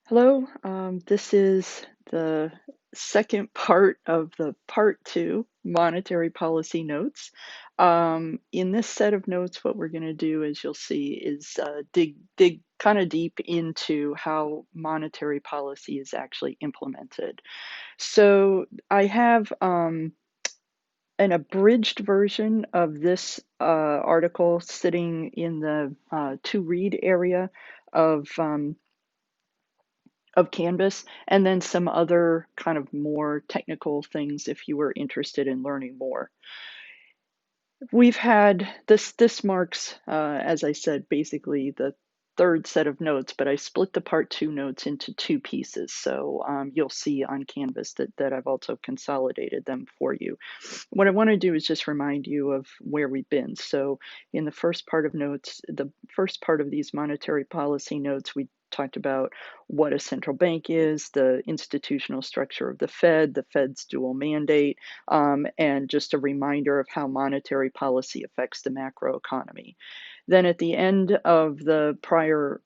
Hello, this is the second part of the part two monetary policy notes. In this set of notes, what we're going to do, as you'll see, is dig kind of deep into how monetary policy is actually implemented. So I have an abridged version of this article sitting in the to read area of Canvas, and then some other kind of more technical things if you were interested in learning more. We've had this marks, as I said, basically the third set of notes, but I split the part two notes into two pieces. So you'll see on Canvas that I've also consolidated them for you. What I want to do is just remind you of where we've been. So in the first part of notes, the first part of these monetary policy notes, we talked about what a central bank is, the institutional structure of the Fed's dual mandate, and just a reminder of how monetary policy affects the macroeconomy. Then at the end of the prior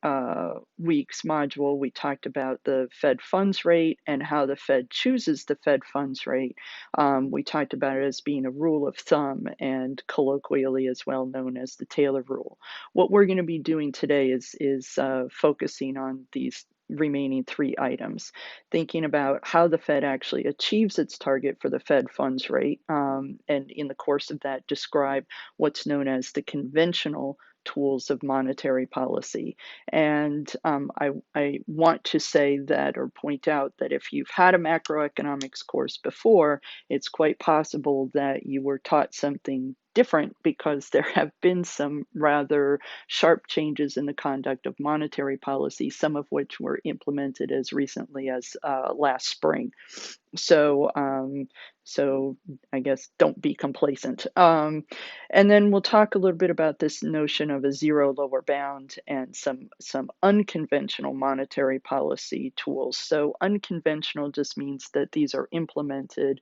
week's module, we talked about the Fed funds rate and how the Fed chooses the Fed funds rate. We talked about it as being a rule of thumb and colloquially as well known as the Taylor rule. What we're going to be doing today is focusing on these remaining three items, thinking about how the Fed actually achieves its target for the Fed funds rate, and in the course of that, describe what's known as the conventional tools of monetary policy. And I want to say that or point out that if you've had a macroeconomics course before, it's quite possible that you were taught something different because there have been some rather sharp changes in the conduct of monetary policy, some of which were implemented as recently as last spring. So, so I guess don't be complacent. And then we'll talk a little bit about this notion of a zero lower bound and some unconventional monetary policy tools. So unconventional just means that these are implemented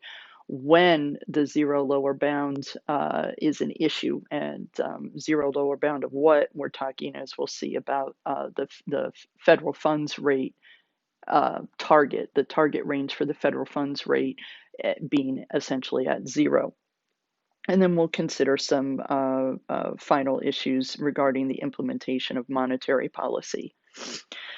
when the zero lower bound is an issue, and zero lower bound of what we're talking, as we'll see, about the federal funds rate target, the target range for the federal funds rate being essentially at zero. And then we'll consider some final issues regarding the implementation of monetary policy.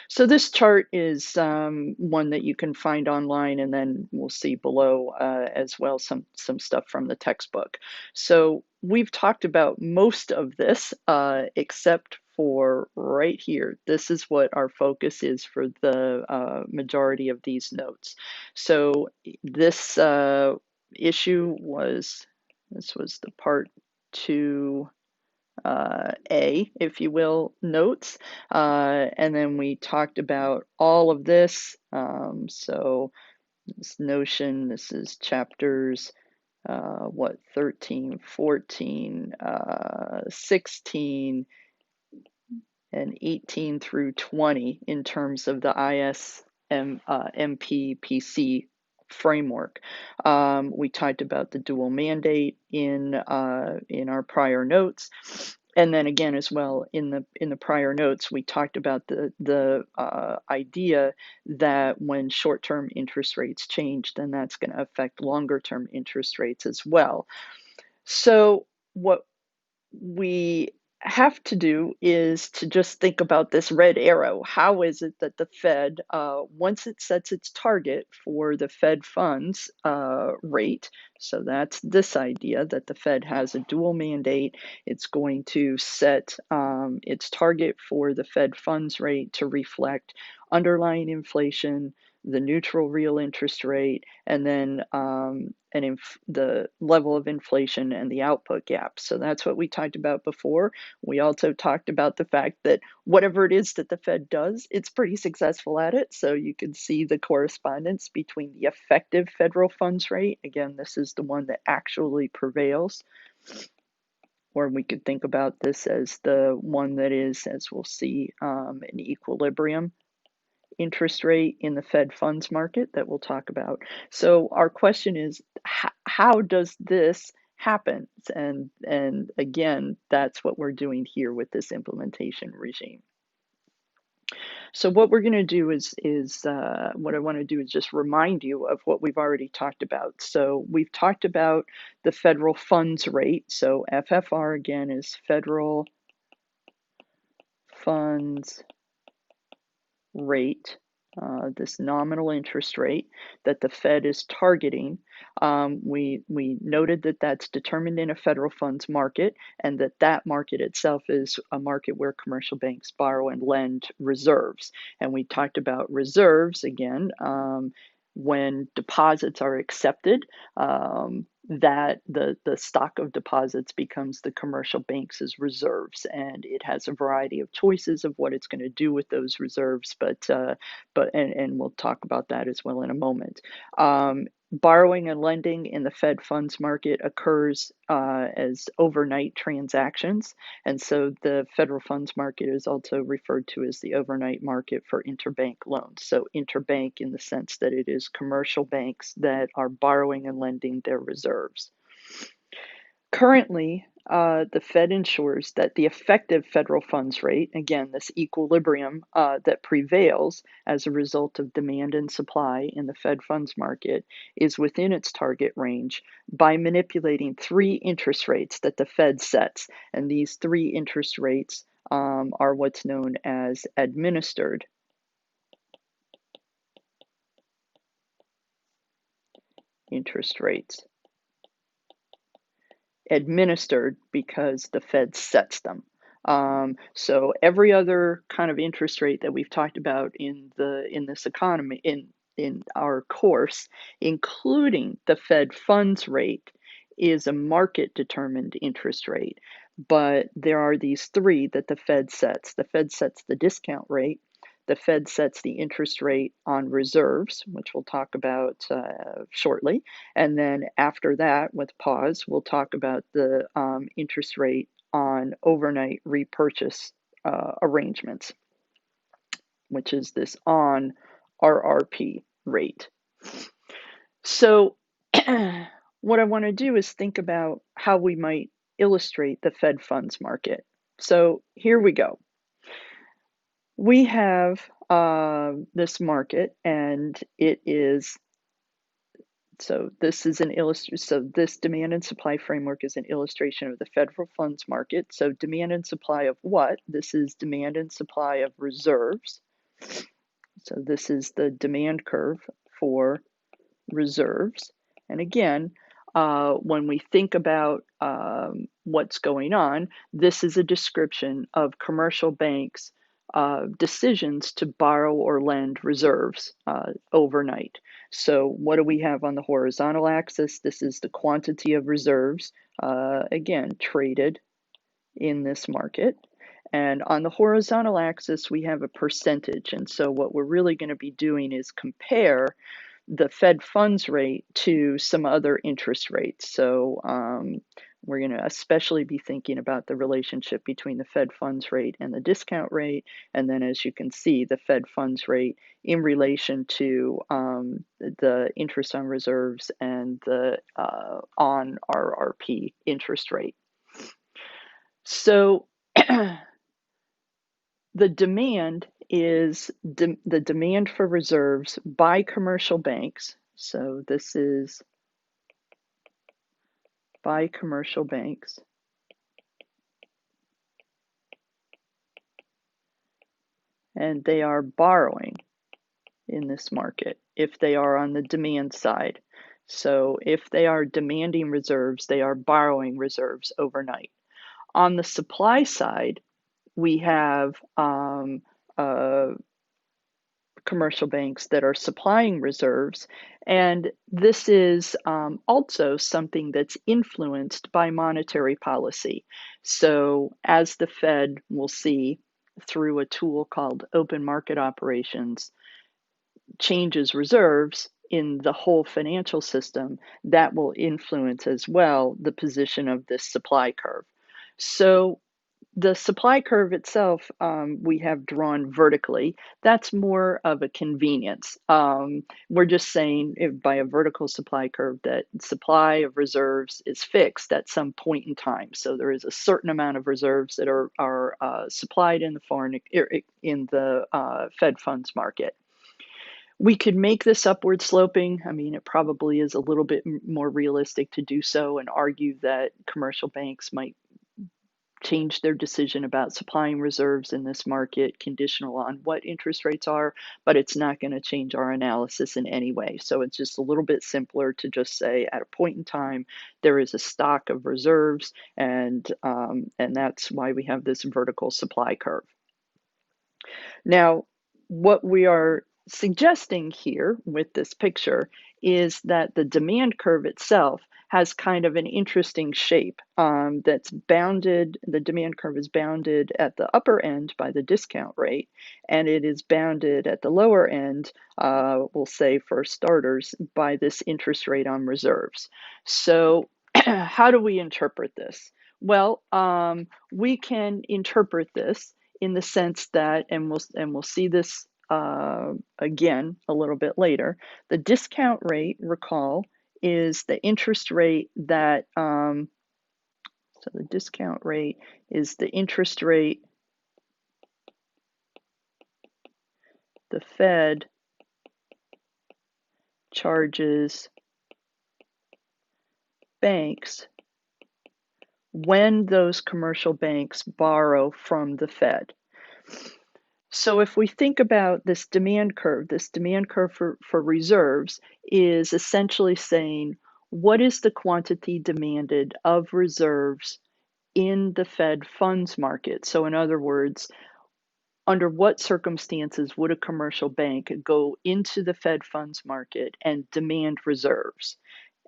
So this chart is one that you can find online, and then we'll see below as well some stuff from the textbook. So we've talked about most of this except for right here. This is what our focus is for the majority of these notes. So this issue was, this was the part two A, if you will, notes. And then we talked about all of this. So this notion, this is chapters, 13, 14, 16, and 18 through 20 in terms of the MPPC framework. We talked about the dual mandate in our prior notes, and then again as well in the prior notes we talked about the idea that when short-term interest rates change, then that's going to affect longer-term interest rates as well. So what we have to do is to just think about this red arrow. How is it that the Fed, once it sets its target for the Fed funds rate, so that's this idea that the Fed has a dual mandate, it's going to set its target for the Fed funds rate to reflect underlying inflation, the neutral real interest rate, and then the level of inflation and the output gap. So that's what we talked about before. We also talked about the fact that whatever it is that the Fed does, it's pretty successful at it. So you can see the correspondence between the effective federal funds rate. Again, this is the one that actually prevails. Or we could think about this as the one that is, as we'll see, an equilibrium interest rate in the Fed funds market that we'll talk about. So our question is, how does this happen? And again, that's what we're doing here with this implementation regime. So what we're going to do is what I want to do is just remind you of what we've already talked about. So we've talked about the federal funds rate. So FFR again is federal funds rate, this nominal interest rate that the Fed is targeting. We noted that that's determined in a federal funds market, and that market itself is a market where commercial banks borrow and lend reserves. And we talked about reserves again. When deposits are accepted, that the stock of deposits becomes the commercial bank's reserves, and it has a variety of choices of what it's going to do with those reserves. But we'll talk about that as well in a moment. Borrowing and lending in the Fed funds market occurs as overnight transactions, and so the federal funds market is also referred to as the overnight market for interbank loans. So interbank in the sense that it is commercial banks that are borrowing and lending their reserves. Currently, the Fed ensures that the effective federal funds rate, again, this equilibrium that prevails as a result of demand and supply in the Fed funds market, is within its target range by manipulating three interest rates that the Fed sets. And these three interest rates are what's known as administered interest rates. Administered because the Fed sets them. So every other kind of interest rate that we've talked about in this economy in our course, including the Fed funds rate, is a market determined interest rate. But there are these three that the Fed sets. The Fed sets the discount rate. The Fed sets the interest rate on reserves, which we'll talk about shortly. And then after that, with pause, we'll talk about the interest rate on overnight repurchase arrangements, which is this on RRP rate. So what I want to do is think about how we might illustrate the Fed funds market. So here we go. We have this market, and it is so this is an illustration. So this demand and supply framework is an illustration of the federal funds market. So demand and supply of what? This is demand and supply of reserves. So this is the demand curve for reserves. And again, when we think about what's going on, this is a description of commercial banks' decisions to borrow or lend reserves overnight. So what do we have on the horizontal axis? This is the quantity of reserves, again, traded in this market. And on the horizontal axis, we have a percentage. And so what we're really going to be doing is compare the Fed funds rate to some other interest rates. So we're going to especially be thinking about the relationship between the Fed funds rate and the discount rate. And then, as you can see, the Fed funds rate in relation to the interest on reserves and the on RRP interest rate. So the demand is the demand for reserves by commercial banks. So this is by commercial banks. And they are borrowing in this market if they are on the demand side. So if they are demanding reserves, they are borrowing reserves overnight. On the supply side, we have commercial banks that are supplying reserves. And this is also something that's influenced by monetary policy. So as the Fed will see through a tool called open market operations, changes reserves in the whole financial system, that will influence as well the position of this supply curve. So The supply curve itself, we have drawn vertically. That's more of a convenience. We're just saying if by a vertical supply curve that supply of reserves is fixed at some point in time. So there is a certain amount of reserves that are supplied in the Fed funds market. We could make this upward sloping. I mean, it probably is a little bit more realistic to do so and argue that commercial banks might change their decision about supplying reserves in this market conditional on what interest rates are, but it's not going to change our analysis in any way. So it's just a little bit simpler to just say at a point in time there is a stock of reserves, and that's why we have this vertical supply curve. Now, what we are suggesting here with this picture is that the demand curve itself has kind of an interesting shape that's bounded. The demand curve is bounded at the upper end by the discount rate, and it is bounded at the lower end, we'll say for starters, by this interest rate on reserves. So how do we interpret this? Well, we can interpret this in the sense that, and we'll see this again a little bit later. The discount rate, recall, is the interest rate that. So the discount rate is the interest rate the Fed charges banks when those commercial banks borrow from the Fed. So if we think about this demand curve for reserves is essentially saying what is the quantity demanded of reserves in the Fed funds market? So in other words, under what circumstances would a commercial bank go into the Fed funds market and demand reserves?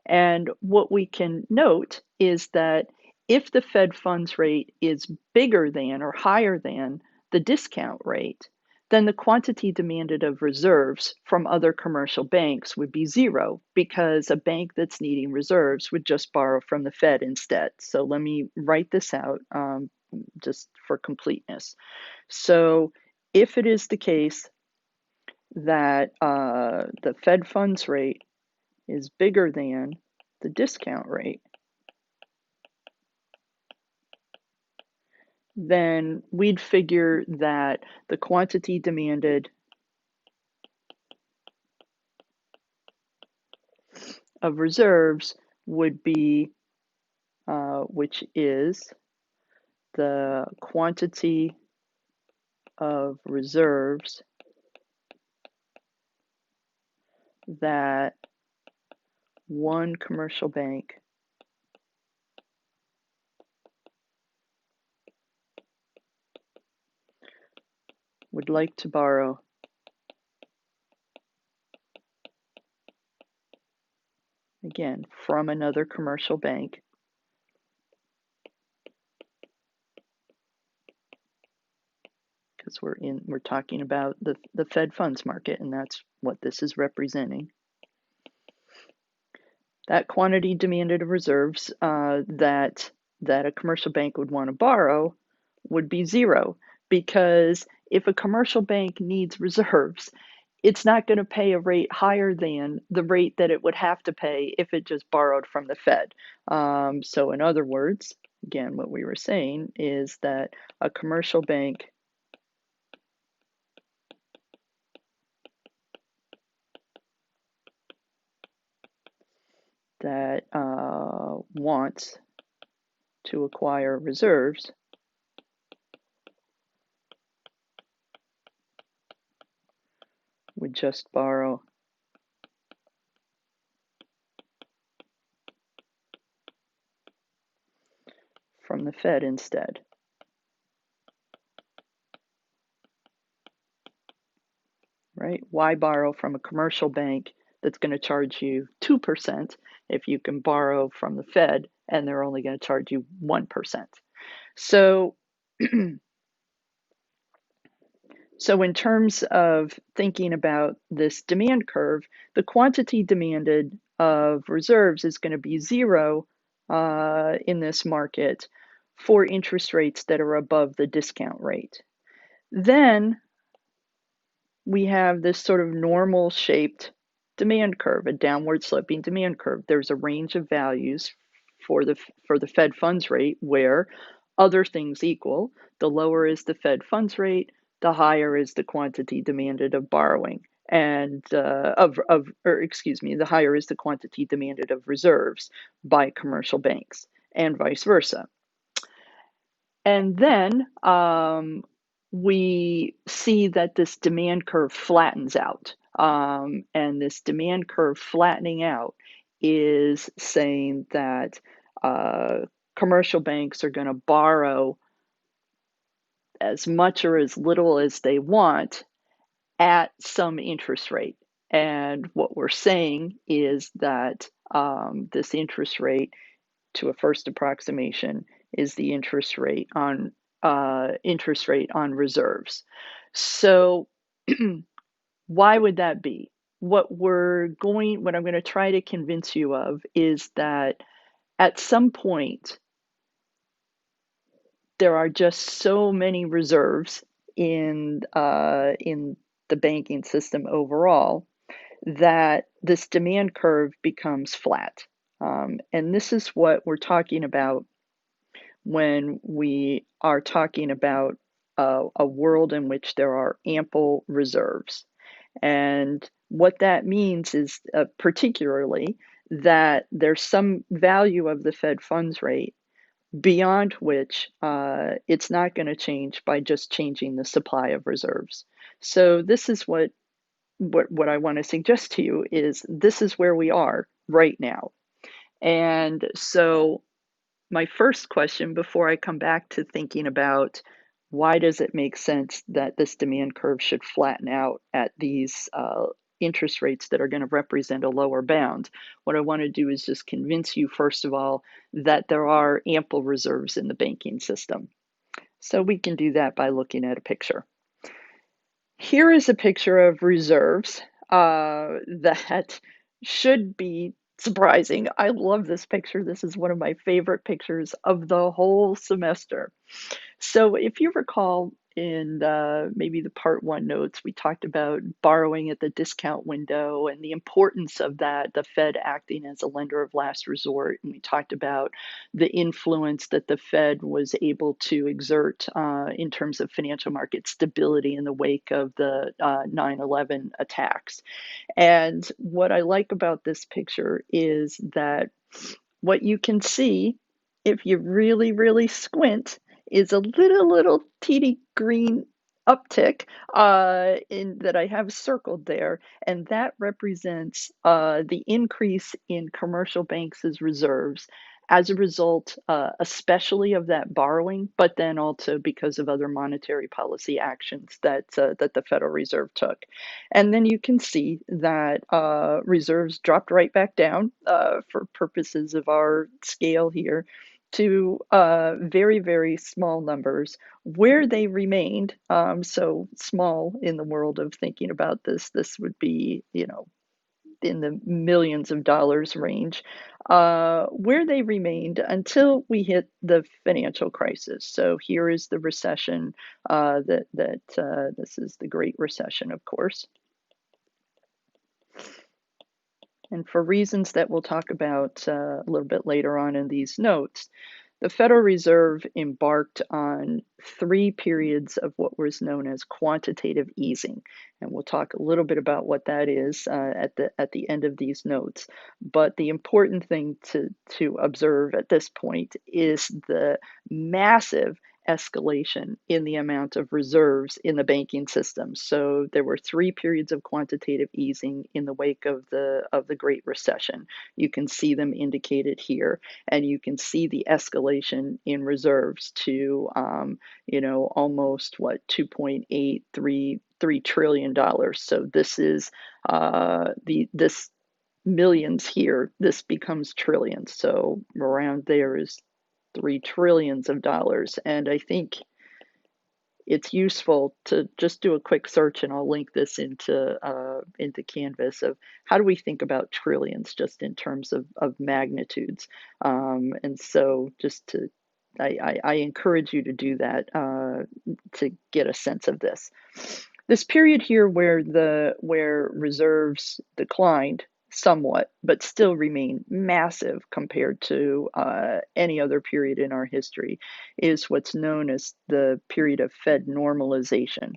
And what we can note is that if the Fed funds rate is bigger than or higher than the discount rate, then the quantity demanded of reserves from other commercial banks would be zero because a bank that's needing reserves would just borrow from the Fed instead. So let me write this out just for completeness. So if it is the case that the Fed funds rate is bigger than the discount rate, then we'd figure that the quantity demanded of reserves would be, which is the quantity of reserves that one commercial bank would like to borrow again from another commercial bank because we're talking about the Fed funds market, and that's what this is representing. That quantity demanded of reserves that a commercial bank would want to borrow would be zero, because if a commercial bank needs reserves, it's not going to pay a rate higher than the rate that it would have to pay if it just borrowed from the Fed. So in other words, again, what we were saying is that a commercial bank that wants to acquire reserves would just borrow from the Fed instead. Right? Why borrow from a commercial bank that's going to charge you 2% if you can borrow from the Fed and they're only going to charge you 1%? So, so in terms of thinking about this demand curve, the quantity demanded of reserves is going to be zero in this market for interest rates that are above the discount rate. Then we have this sort of normal shaped demand curve, a downward sloping demand curve. There's a range of values for the Fed funds rate where, other things equal, the lower is the Fed funds rate, the higher is the quantity demanded of borrowing and or excuse me, the higher is the quantity demanded of reserves by commercial banks and vice versa. And then we see that this demand curve flattens out. And this demand curve flattening out is saying that commercial banks are going to borrow as much or as little as they want at some interest rate. And what we're saying is that this interest rate, to a first approximation, is the interest rate on reserves. So why would that be? What I'm going to try to convince you of is that at some point there are just so many reserves in the banking system overall that this demand curve becomes flat. And this is what we're talking about when we are talking about a world in which there are ample reserves. And what that means is particularly that there's some value of the Fed funds rate beyond which it's not going to change by just changing the supply of reserves. So this is what I want to suggest to you is this is where we are right now. And so my first question before I come back to thinking about why does it make sense that this demand curve should flatten out at these interest rates that are going to represent a lower bound, what I want to do is just convince you, first of all, that there are ample reserves in the banking system. So we can do that by looking at a picture. Here is a picture of reserves that should be surprising. I love this picture. This is one of my favorite pictures of the whole semester. So if you recall in maybe the part one notes, we talked about borrowing at the discount window and the importance of that, the Fed acting as a lender of last resort. And we talked about the influence that the Fed was able to exert in terms of financial market stability in the wake of the 9/11 attacks. And what I like about this picture is that what you can see, if you really, really squint, is a little teeny green uptick in that I have circled there, and that represents the increase in commercial banks' reserves as a result, especially of that borrowing, but then also because of other monetary policy actions that the Federal Reserve took. And then you can see that reserves dropped right back down for purposes of our scale here to very, very small numbers where they remained. So small in the world of thinking about this would be, in the millions of dollars range, where they remained until we hit the financial crisis. So here is the recession this is the Great Recession, of course. And for reasons that we'll talk about a little bit later on in these notes, the Federal Reserve embarked on 3 periods of what was known as quantitative easing. And we'll talk a little bit about what that is at the end of these notes. But the important thing to observe at this point is the massive escalation in the amount of reserves in the banking system. So there were 3 periods of quantitative easing in the wake of the Great Recession. You can see them indicated here, and you can see the escalation in reserves to almost what 2.83 trillion dollars. So this is this millions here. This becomes trillions. So around there is 3 trillions of dollars. And I think it's useful to just do a quick search, and I'll link this into Canvas of how do we think about trillions just in terms of magnitudes. And so just to I encourage you to do that to get a sense of this. This period here where reserves declined somewhat, but still remain massive compared to any other period in our history, is what's known as the period of Fed normalization.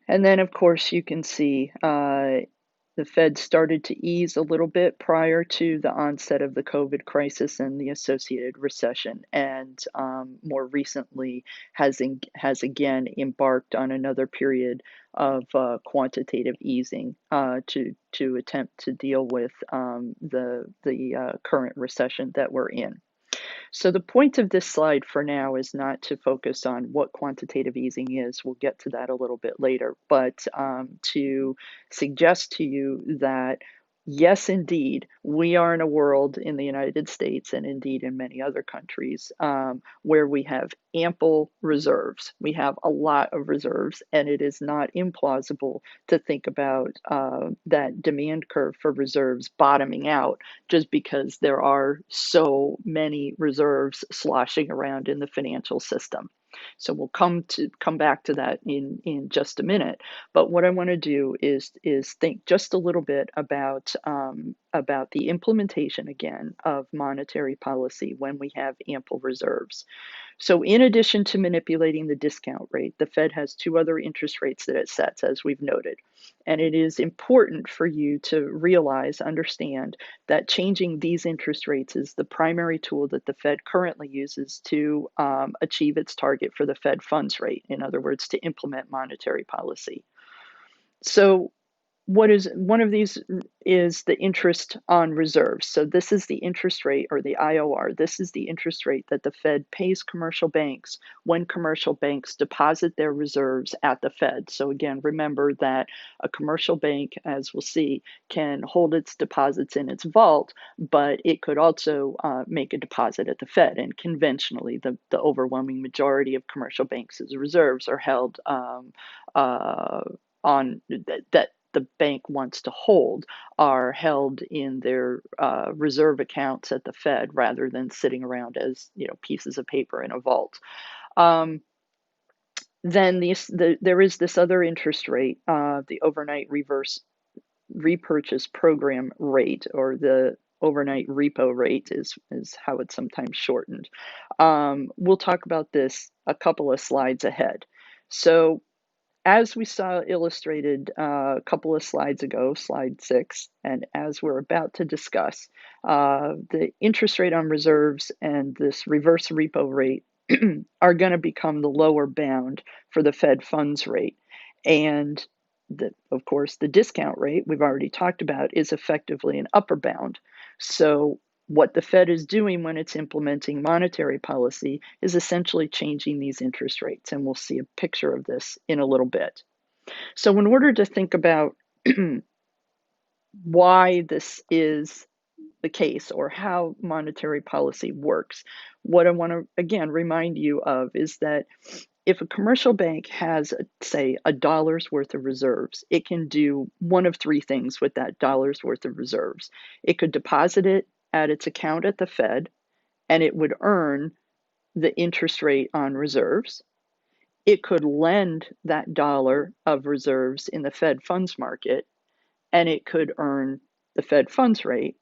And then, of course, you can see the Fed started to ease a little bit prior to the onset of the COVID crisis and the associated recession, and more recently has again embarked on another period of quantitative easing to attempt to deal with the current recession that we're in. So the point of this slide for now is not to focus on what quantitative easing is. We'll get to that a little bit later, but to suggest to you that yes, indeed, we are in a world in the United States and indeed in many other countries where we have ample reserves. We have a lot of reserves, and it is not implausible to think about that demand curve for reserves bottoming out just because there are so many reserves sloshing around in the financial system. So we'll come back to that in just a minute. But what I want to do is think just a little bit about the implementation again of monetary policy when we have ample reserves. So in addition to manipulating the discount rate, the Fed has two other interest rates that it sets, as we've noted. And it is important for you to realize, understand that changing these interest rates is the primary tool that the Fed currently uses to achieve its target for the Fed funds rate. In other words, to implement monetary policy. So what is one of these is the interest on reserves. So this is the interest rate, or the IOR. This is the interest rate that the Fed pays commercial banks when commercial banks deposit their reserves at the Fed. So again, remember that a commercial bank, as we'll see, can hold its deposits in its vault, but it could also make a deposit at the Fed. And conventionally, the overwhelming majority of commercial banks' reserves are held on that the bank wants to hold are held in their reserve accounts at the Fed rather than sitting around as pieces of paper in a vault. Then there is this other interest rate, the overnight reverse repurchase program rate, or the overnight repo rate is how it's sometimes shortened. We'll talk about this a couple of slides ahead. So as we saw illustrated a couple of slides ago, slide 6, and as we're about to discuss, the interest rate on reserves and this reverse repo rate are going to become the lower bound for the Fed funds rate. And of course, the discount rate we've already talked about is effectively an upper bound. So what the Fed is doing when it's implementing monetary policy is essentially changing these interest rates, and we'll see a picture of this in a little bit. So in order to think about why this is the case or how monetary policy works, what I want to again remind you of is that if a commercial bank has, say, $1 worth of reserves, it can do one of three things with that dollar's worth of reserves. It could deposit it at its account at the Fed, and it would earn the interest rate on reserves. It could lend that dollar of reserves in the Fed funds market, and it could earn the Fed funds rate,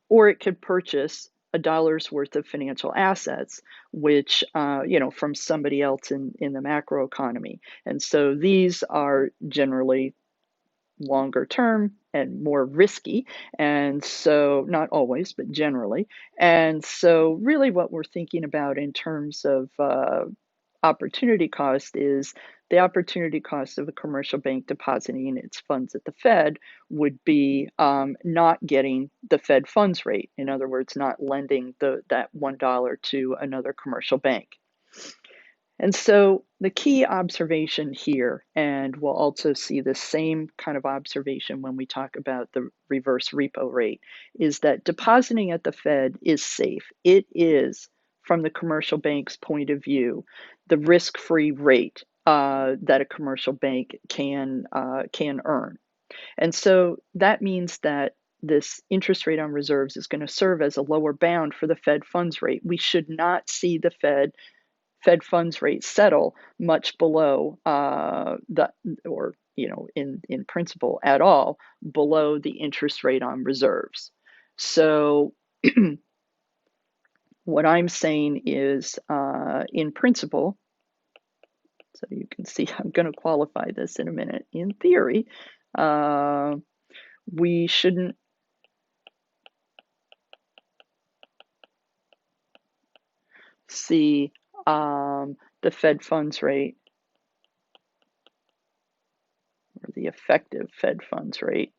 or it could purchase $1 worth of financial assets, which from somebody else in the macro economy. And so these are generally longer term and more risky, and so not always, but generally. And so really what we're thinking about in terms of opportunity cost is the opportunity cost of a commercial bank depositing its funds at the Fed would be not getting the Fed funds rate. In other words, not lending that $1 to another commercial bank. And so the key observation here, and we'll also see the same kind of observation when we talk about the reverse repo rate, is that depositing at the Fed is safe. It is, from the commercial bank's point of view, the risk-free rate that a commercial bank can earn. And so that means that this interest rate on reserves is going to serve as a lower bound for the Fed funds rate. We should not see the Fed funds rate settle much below or in principle at all below the interest rate on reserves. So what I'm saying is, in principle, so you can see I'm going to qualify this in a minute. In theory, we shouldn't see the Fed funds rate, or the effective Fed funds rate,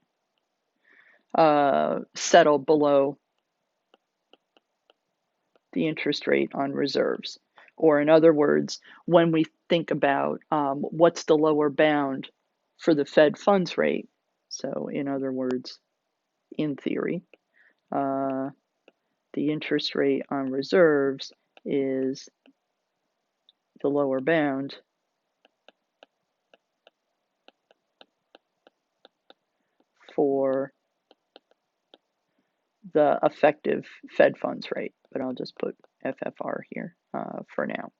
settle below the interest rate on reserves. Or in other words, when we think about what's the lower bound for the Fed funds rate, so in other words, in theory, the interest rate on reserves is the lower bound for the effective Fed funds rate, but I'll just put FFR here for now.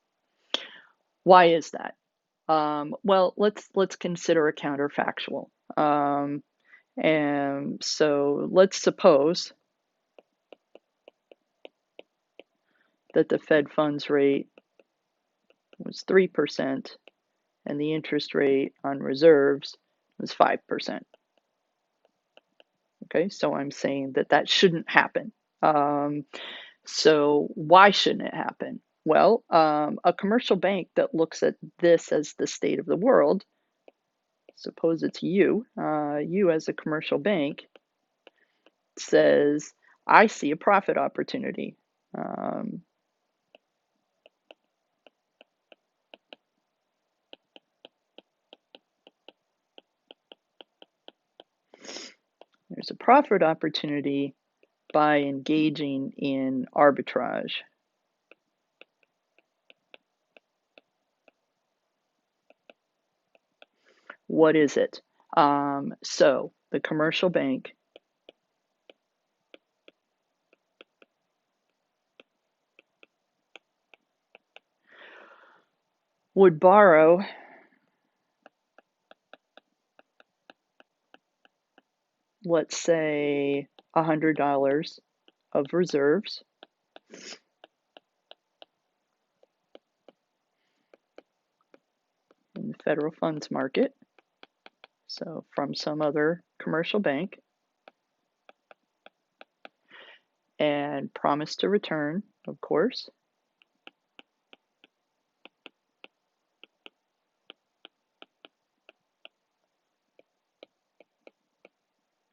Why is that? Well, let's consider a counterfactual. And so let's suppose that the Fed funds rate was 3% and the interest rate on reserves was 5%. Okay, so I'm saying that that shouldn't happen. So why shouldn't it happen? Well, a commercial bank that looks at this as the state of the world, suppose it's you as a commercial bank, says, I see a profit opportunity. There's a profit opportunity by engaging in arbitrage. What is it? So the commercial bank would borrow let's say $100 of reserves in the federal funds market, so from some other commercial bank, and promise to return, of course,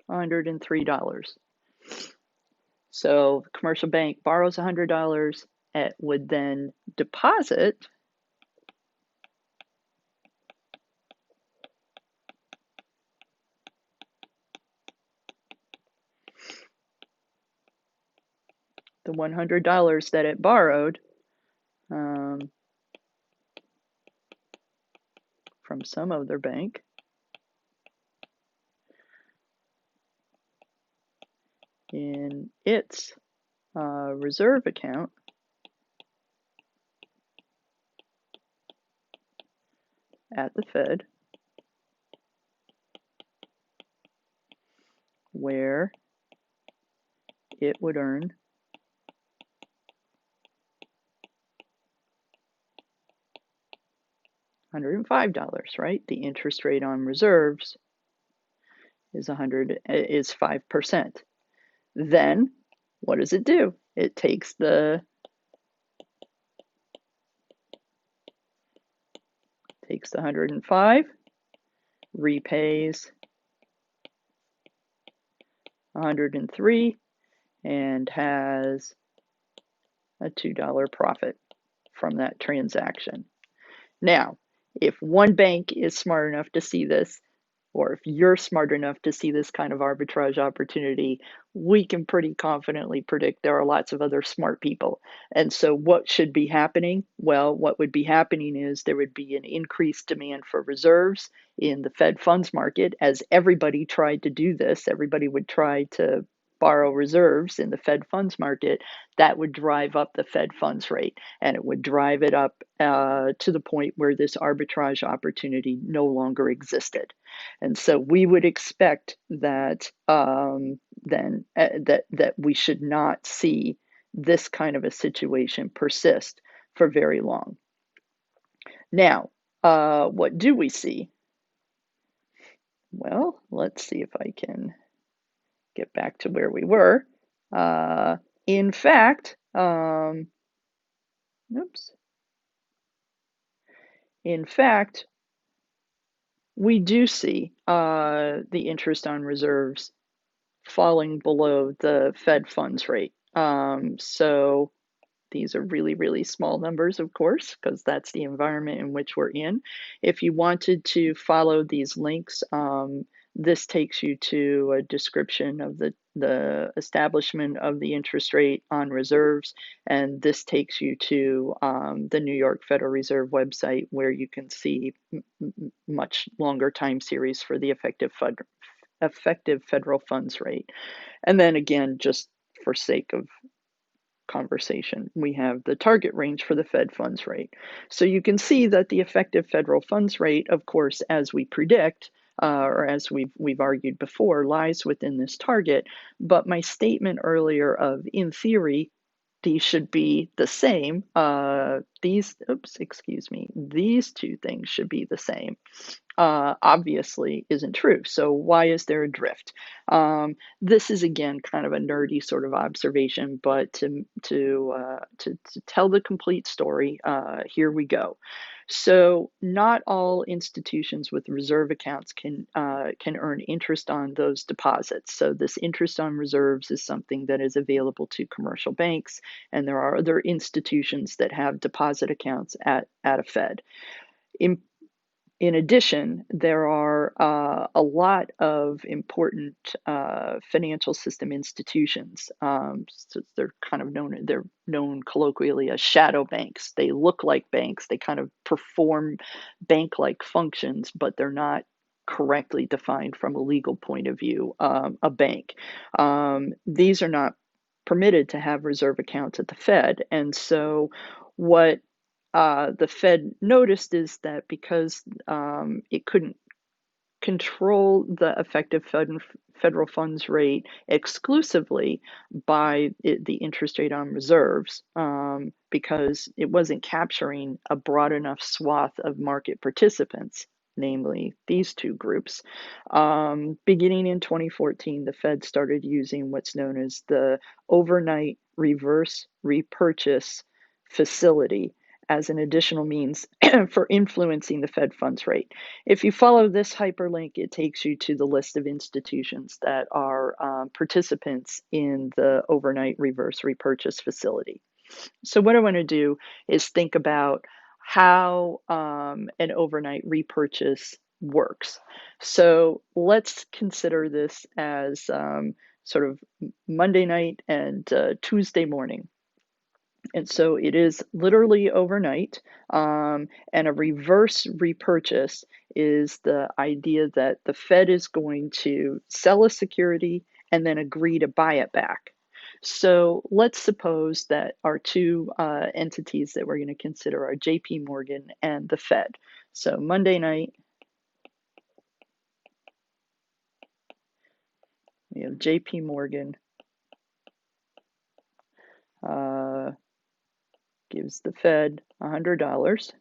$103. So the commercial bank borrows $100, it would then deposit the $100 that it borrowed from some other bank in its reserve account at the Fed, where it would earn $105, right? The interest rate on reserves is 5%. Then what does it do? It takes the 105, repays 103, and has a $2 profit from that transaction. Now, if one bank is smart enough to see this, or if you're smart enough to see this kind of arbitrage opportunity, we can pretty confidently predict there are lots of other smart people. And so, what should be happening? Well, what would be happening is there would be an increased demand for reserves in the Fed funds market as everybody tried to do this. Everybody would try to borrow reserves in the Fed funds market. That would drive up the Fed funds rate, and it would drive it up to the point where this arbitrage opportunity no longer existed. And so we would expect that then that we should not see this kind of a situation persist for very long. Now, what do we see? Well, let's see if I can get back to where we were. In fact, oops. In fact, we do see the interest on reserves falling below the Fed funds rate. So these are really, really small numbers, of course, because that's the environment in which we're in. If you wanted to follow these links, this takes you to a description of the establishment of the interest rate on reserves, and this takes you to the New York Federal Reserve website where you can see much longer time series for the effective federal funds rate. And then again, just for sake of conversation, we have the target range for the Fed funds rate. So you can see that the effective federal funds rate, of course, as we predict, or as we've argued before, lies within this target. But my statement earlier of, in theory, these should be the same. These two things should be the same. Obviously isn't true. So why is there a drift? This is again kind of a nerdy sort of observation, but to tell the complete story, here we go. So not all institutions with reserve accounts can earn interest on those deposits. So this interest on reserves is something that is available to commercial banks, and there are other institutions that have deposit accounts at a Fed. In addition, there are a lot of important financial system institutions. So they're known colloquially as shadow banks. They look like banks. They kind of perform bank-like functions, but they're not correctly defined from a legal point of view. A bank. These are not permitted to have reserve accounts at the Fed, and so what the Fed noticed is that because it couldn't control the effective federal funds rate exclusively by the interest rate on reserves, because it wasn't capturing a broad enough swath of market participants, namely these two groups. Beginning in 2014, the Fed started using what's known as the overnight reverse repurchase facility as an additional means for influencing the Fed funds rate. If you follow this hyperlink, it takes you to the list of institutions that are participants in the overnight reverse repurchase facility. So what I want to do is think about how an overnight repurchase works. So let's consider this as sort of Monday night and Tuesday morning. And so it is literally overnight. And a reverse repurchase is the idea that the Fed is going to sell a security and then agree to buy it back. So let's suppose that our two entities that we're going to consider are JP Morgan and the Fed. So Monday night, we have JP Morgan gives the Fed $100,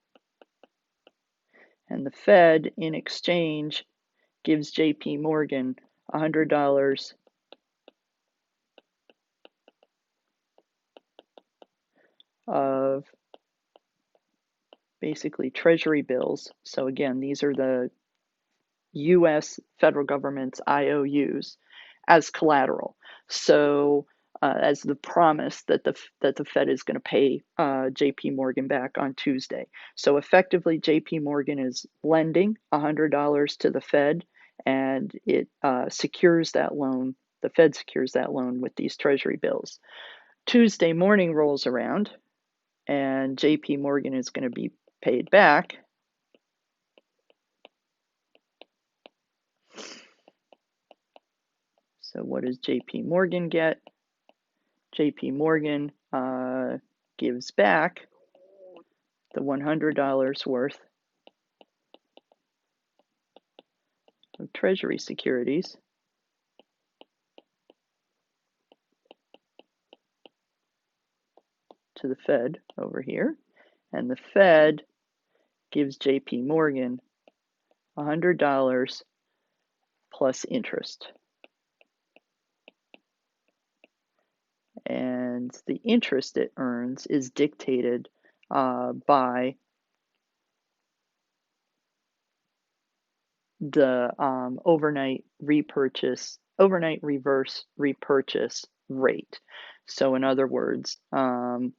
and the Fed in exchange gives JP Morgan $100 of basically treasury bills. So again, these are the US federal government's IOUs as collateral. So as the promise that the Fed is going to pay JP Morgan back on Tuesday. So effectively JP Morgan is lending $100 to the Fed, and it secures that loan. The Fed secures that loan with these Treasury bills. Tuesday morning rolls around, and JP Morgan is going to be paid back. So what does JP Morgan get? JP Morgan gives back the $100 worth of Treasury securities to the Fed over here, and the Fed gives JP Morgan $100 plus interest. And the interest it earns is dictated by the overnight reverse repurchase rate. So in other words, JP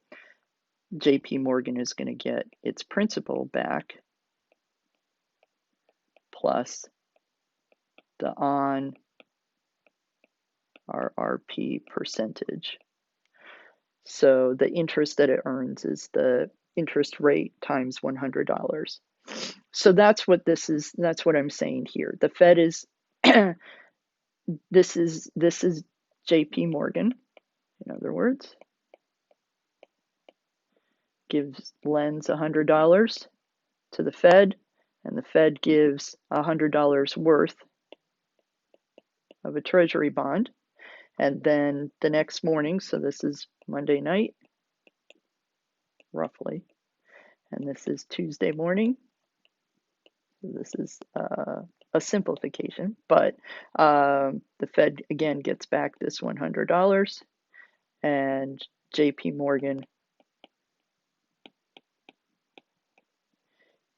Morgan is going to get its principal back plus the on RRP percentage. So the interest that it earns is the interest rate times $100. So that's what this is. That's what I'm saying here. The Fed is this is JP Morgan, in other words, lends $100 to the Fed, and the Fed gives $100 worth of a Treasury bond. And then the next morning, so this is Monday night, roughly, and this is Tuesday morning. So this is a simplification, but the Fed again gets back this $100, and JP Morgan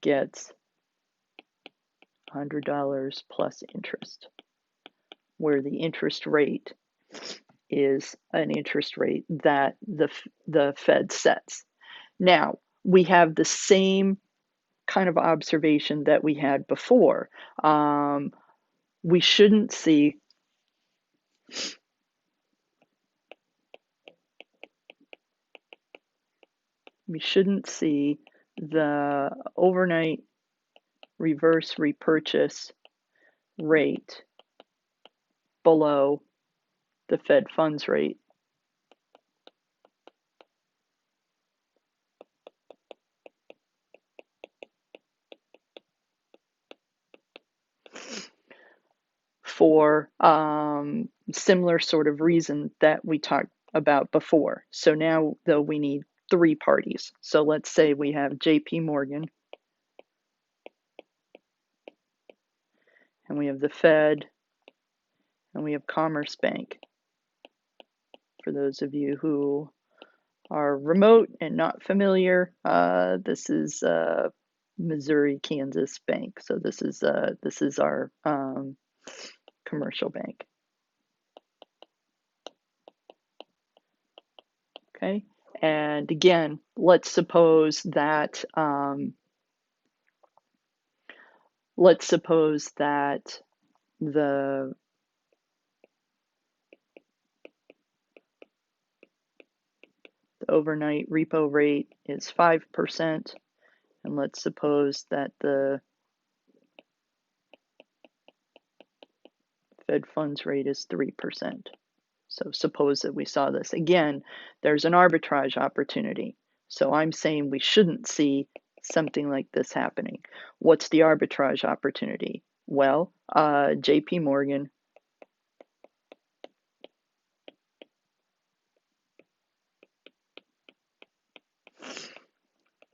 gets $100 plus interest, where the interest rate is an interest rate that the Fed sets. Now, we have the same kind of observation that we had before. We shouldn't see the overnight reverse repurchase rate below the Fed funds rate. For similar sort of reason that we talked about before. So now, though, we need three parties. So let's say we have JP Morgan, and we have the Fed, and we have Commerce Bank. For those of you who are remote and not familiar, this is Missouri Kansas Bank. So this is our commercial bank. Okay, and again, let's suppose that the overnight repo rate is 5%, and let's suppose that the Fed funds rate is 3%. So suppose that we saw this. Again, there's an arbitrage opportunity. So I'm saying we shouldn't see something like this happening. What's the arbitrage opportunity? Well, JP Morgan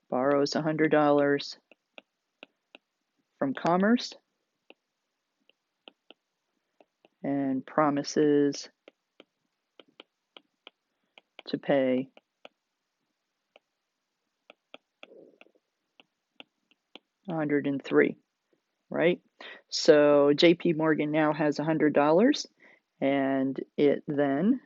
borrows $100 from Commerce and promises to pay $103, right? So JP Morgan now has $100, and it then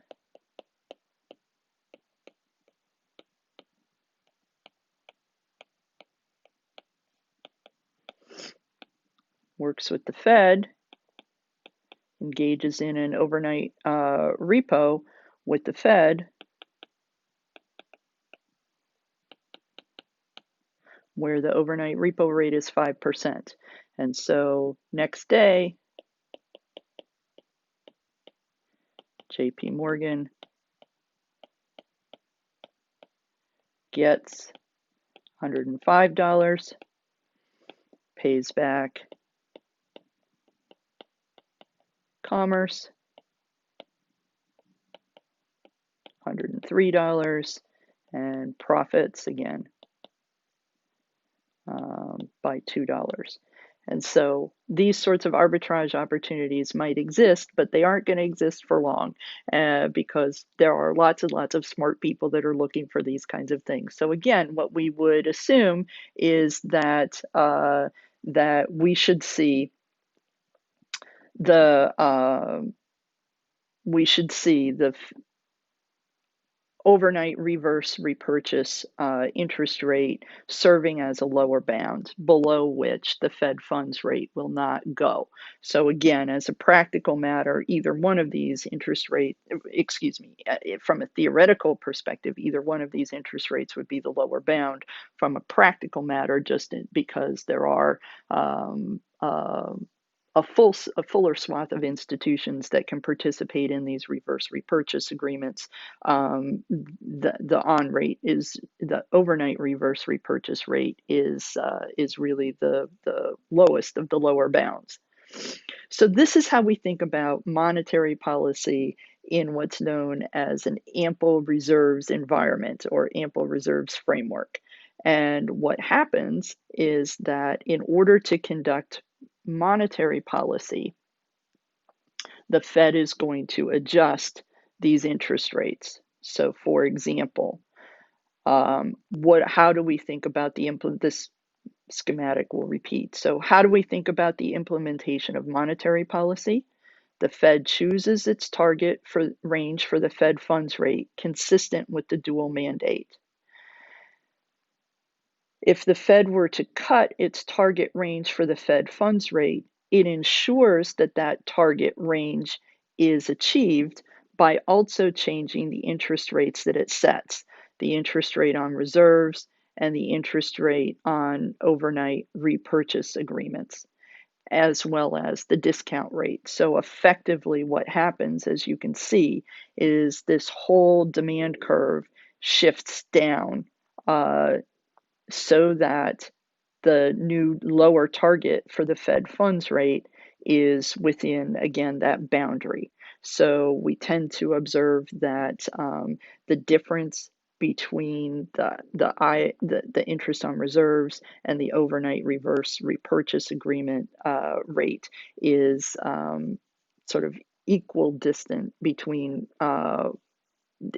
works with the Fed engages in an overnight repo with the Fed, where the overnight repo rate is 5%. And so next day, JP Morgan gets $105, pays back Commerce $103, and profits again by $2. And so these sorts of arbitrage opportunities might exist, but they aren't going to exist for long because there are lots and lots of smart people that are looking for these kinds of things. So again, what we would assume is that that we should see the overnight reverse repurchase interest rate serving as a lower bound below which the Fed funds rate will not go. So again, as a practical matter, either one of these interest rate, excuse me, from a theoretical perspective, either one of these interest rates would be the lower bound. From a practical matter, just because there are a fuller swath of institutions that can participate in these reverse repurchase agreements. The on rate is the overnight reverse repurchase rate is really the lowest of the lower bounds. So this is how we think about monetary policy in what's known as an ample reserves environment or ample reserves framework. And what happens is that in order to conduct monetary policy, the Fed is going to adjust these interest rates. So, for example, how do we think about this schematic will repeat. So, how do we think about the implementation of monetary policy? The Fed chooses its target for range for the Fed funds rate consistent with the dual mandate. If the Fed were to cut its target range for the Fed funds rate, it ensures that that target range is achieved by also changing the interest rates that it sets, the interest rate on reserves and the interest rate on overnight repurchase agreements, as well as the discount rate. So effectively what happens, as you can see, is this whole demand curve shifts down so that the new lower target for the Fed funds rate is within, again, that boundary. So we tend to observe that the difference between the interest on reserves and the overnight reverse repurchase agreement rate is sort of equal distant between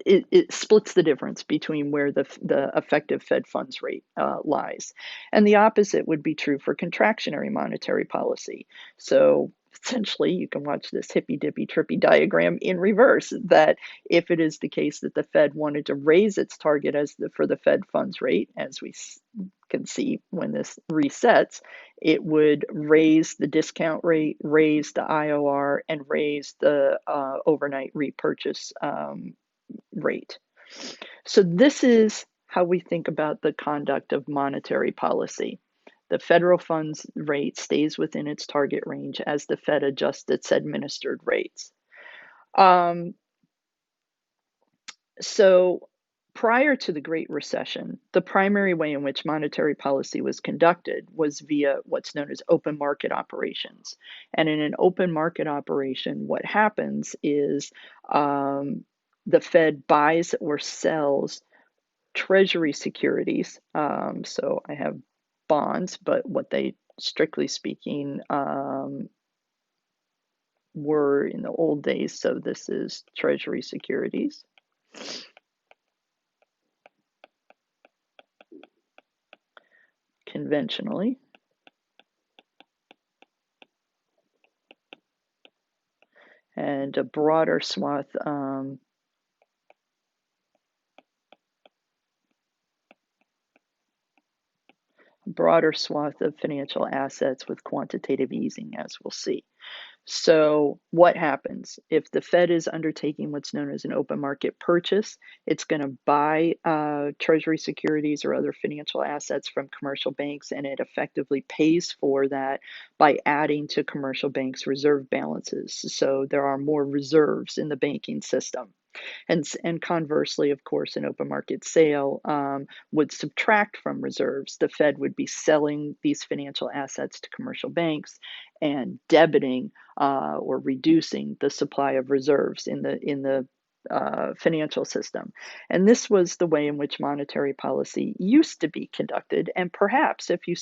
it splits the difference between where the effective Fed funds rate lies. And the opposite would be true for contractionary monetary policy. So essentially, you can watch this hippy dippy trippy diagram in reverse, that if it is the case that the Fed wanted to raise its target for the Fed funds rate, as we can see when this resets, it would raise the discount rate, raise the IOR, and raise the overnight repurchase rate. So this is how we think about the conduct of monetary policy. The federal funds rate stays within its target range as the Fed adjusts its administered rates. So prior to the Great Recession, the primary way in which monetary policy was conducted was via what's known as open market operations. And in an open market operation, what happens is the Fed buys or sells treasury securities. So I have bonds, but what they strictly speaking were in the old days. So this is treasury securities. Conventionally. And a broader swath of financial assets with quantitative easing, as we'll see. So what happens? If the Fed is undertaking what's known as an open market purchase, it's going to buy Treasury securities or other financial assets from commercial banks, and it effectively pays for that by adding to commercial banks' reserve balances. So there are more reserves in the banking system. And conversely, of course, an open market sale would subtract from reserves. The Fed would be selling these financial assets to commercial banks and debiting or reducing the supply of reserves in the financial system. And this was the way in which monetary policy used to be conducted. And perhaps if you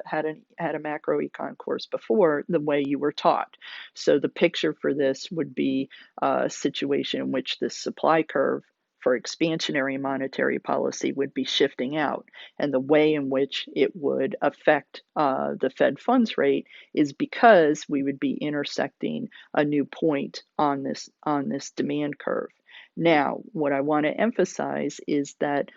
had a macroecon course before, the way you were taught. So the picture for this would be a situation in which this supply curve for expansionary monetary policy would be shifting out. And the way in which it would affect the Fed funds rate is because we would be intersecting a new point on this demand curve. Now, what I want to emphasize is that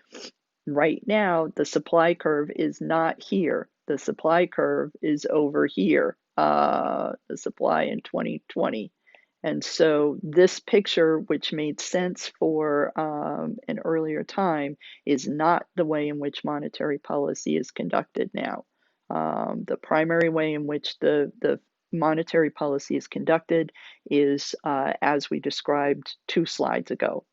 right now the supply curve is not here. The supply curve is over here, the supply in 2020. And so this picture, which made sense for an earlier time, is not the way in which monetary policy is conducted now. The primary way in which the monetary policy is conducted is as we described 2 slides ago.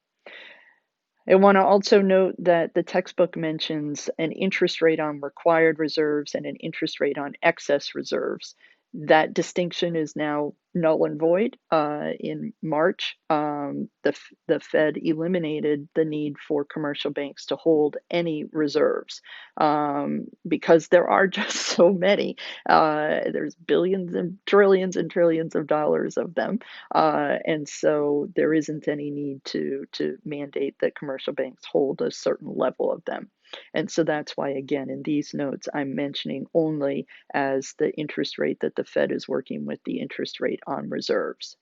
I want to also note that the textbook mentions an interest rate on required reserves and an interest rate on excess reserves. That distinction is now null and void. In March, the Fed eliminated the need for commercial banks to hold any reserves because there are just so many. There's billions and trillions of dollars of them. And so there isn't any need to mandate that commercial banks hold a certain level of them. And so that's why, again, in these notes, I'm mentioning only as the interest rate that the Fed is working with, the interest rate on reserves.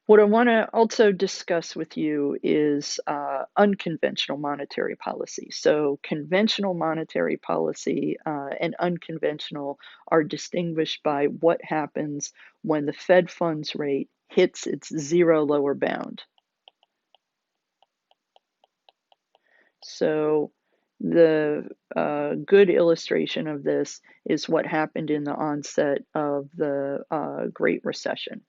What I want to also discuss with you is unconventional monetary policy. So, conventional monetary policy and unconventional are distinguished by what happens when the Fed funds rate hits its zero lower bound. So, the good illustration of this is what happened in the onset of the Great Recession.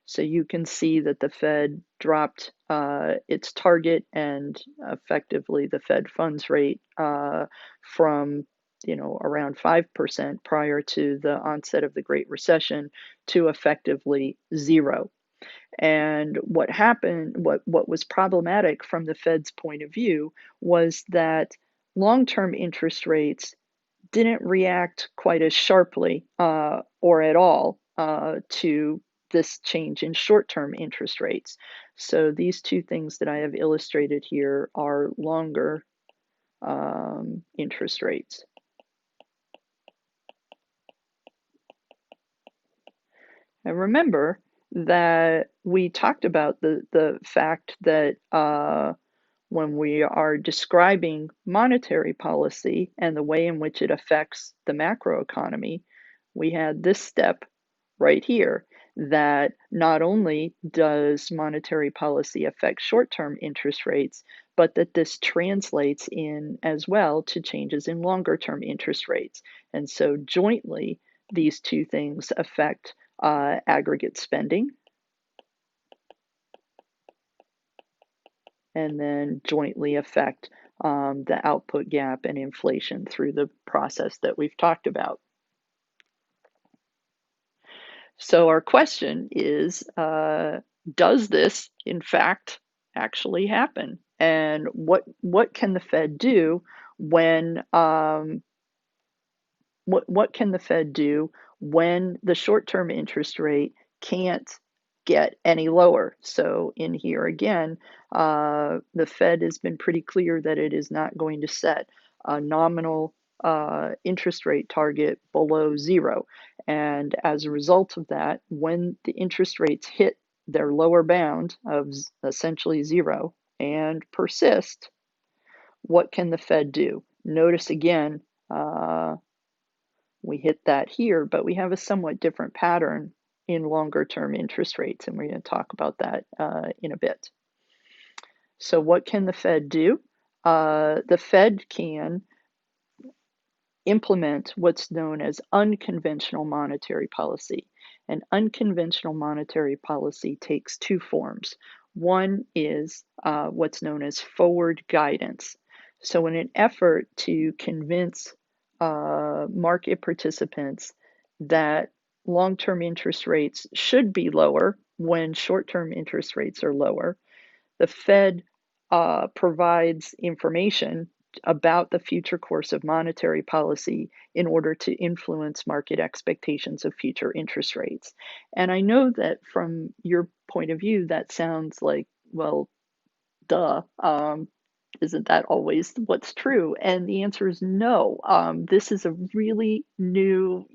So you can see that the Fed dropped its target and effectively the Fed funds rate from around 5% prior to the onset of the Great Recession to effectively zero. And what happened, what was problematic from the Fed's point of view was that long-term interest rates didn't react quite as sharply or at all to this change in short-term interest rates. So these two things that I have illustrated here are longer interest rates. And remember that we talked about the fact that when we are describing monetary policy and the way in which it affects the macroeconomy, we had this step right here that not only does monetary policy affect short-term interest rates, but that this translates in as well to changes in longer-term interest rates. And so jointly, these two things affect aggregate spending, and then jointly affect the output gap and inflation through the process that we've talked about. So our question is, does this in fact actually happen? And what can the Fed do when what can the Fed do when the short-term interest rate can't get any lower? So in here again, the Fed has been pretty clear that it is not going to set a nominal interest rate target below zero. And as a result of that, when the interest rates hit their lower bound of essentially zero and persist, what can the Fed do? Notice again, We hit that here, but we have a somewhat different pattern in longer term interest rates, and we're going to talk about that in a bit. So what can the Fed do? The Fed can implement what's known as unconventional monetary policy. And unconventional monetary policy takes two forms. One is what's known as forward guidance. So, in an effort to convince market participants that long term interest rates should be lower when short term interest rates are lower, the Fed provides information about the future course of monetary policy in order to influence market expectations of future interest rates. And I know that from your point of view, that sounds like, well, duh. Isn't that always what's true? And the answer is no. This is a really new,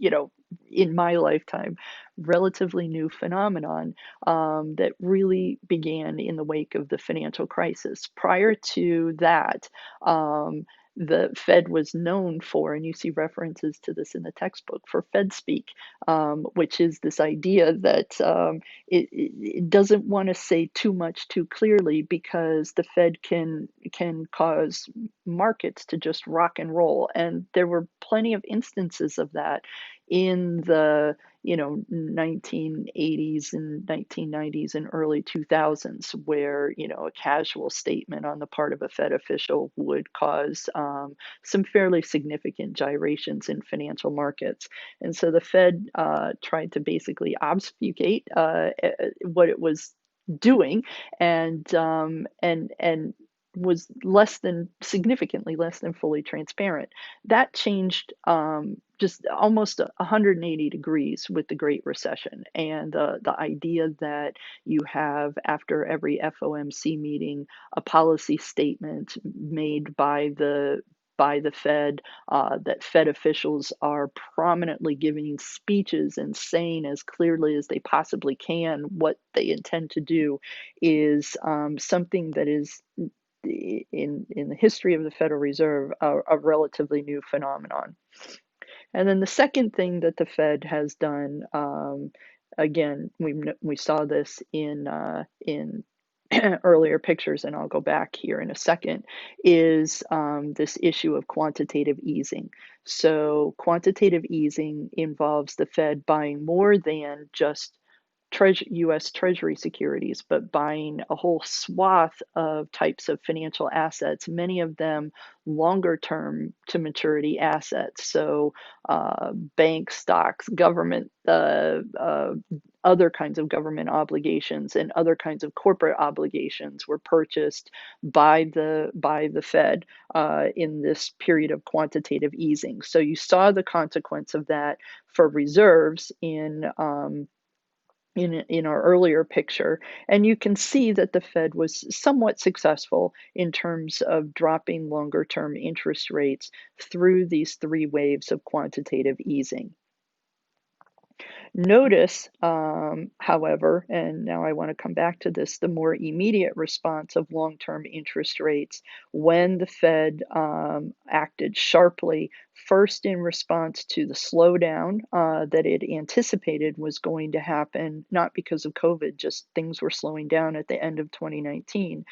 in my lifetime, relatively new phenomenon that really began in the wake of the financial crisis. Prior to that, the Fed was known for, and you see references to this in the textbook, for Fed speak, which is this idea that it doesn't want to say too much too clearly because the Fed can cause markets to just rock and roll. And there were plenty of instances of that in the 1980s and 1990s and early 2000s, where a casual statement on the part of a Fed official would cause some fairly significant gyrations in financial markets. And so the Fed tried to basically obfuscate what it was doing, and was significantly less than fully transparent. That changed just almost 180 degrees with the Great Recession, and the idea that you have, after every FOMC meeting, a policy statement made by the Fed, that Fed officials are prominently giving speeches and saying as clearly as they possibly can what they intend to do, is something that is in the history of the Federal Reserve a relatively new phenomenon. And then the second thing that the Fed has done, again, we saw this in earlier pictures, and I'll go back here in a second, is this issue of quantitative easing. So quantitative easing involves the Fed buying more than just U.S. Treasury securities, but buying a whole swath of types of financial assets, many of them longer term to maturity assets. So, bank stocks, government, other kinds of government obligations, and other kinds of corporate obligations were purchased by the Fed in this period of quantitative easing. So you saw the consequence of that for reserves in our earlier picture, and you can see that the Fed was somewhat successful in terms of dropping longer term interest rates through these three waves of quantitative easing. Notice, however, and now I want to come back to this, the more immediate response of long-term interest rates when the Fed acted sharply, first in response to the slowdown that it anticipated was going to happen, not because of COVID, just things were slowing down at the end of 2019,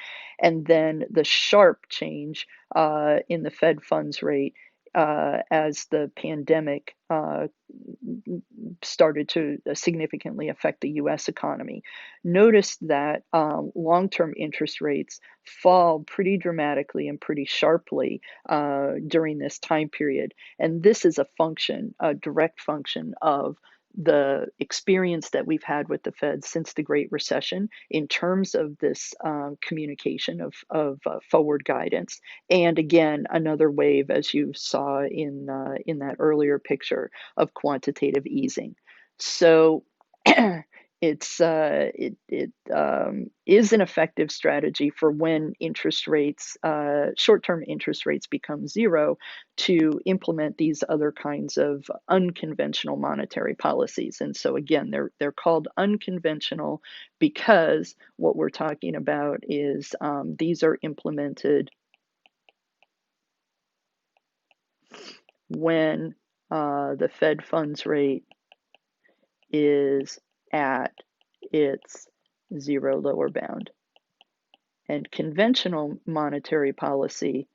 and then the sharp change in the Fed funds rate as the pandemic started to significantly affect the US economy. Notice that long term interest rates fall pretty dramatically and pretty sharply during this time period. And this is a direct function of the experience that we've had with the Fed since the Great Recession in terms of this communication of forward guidance. And again, another wave, as you saw in that earlier picture, of quantitative easing. So it is an effective strategy for when short-term interest rates become zero, to implement these other kinds of unconventional monetary policies. And so again, they're called unconventional because what we're talking about is these are implemented when the Fed funds rate is at its zero lower bound. And conventional monetary policy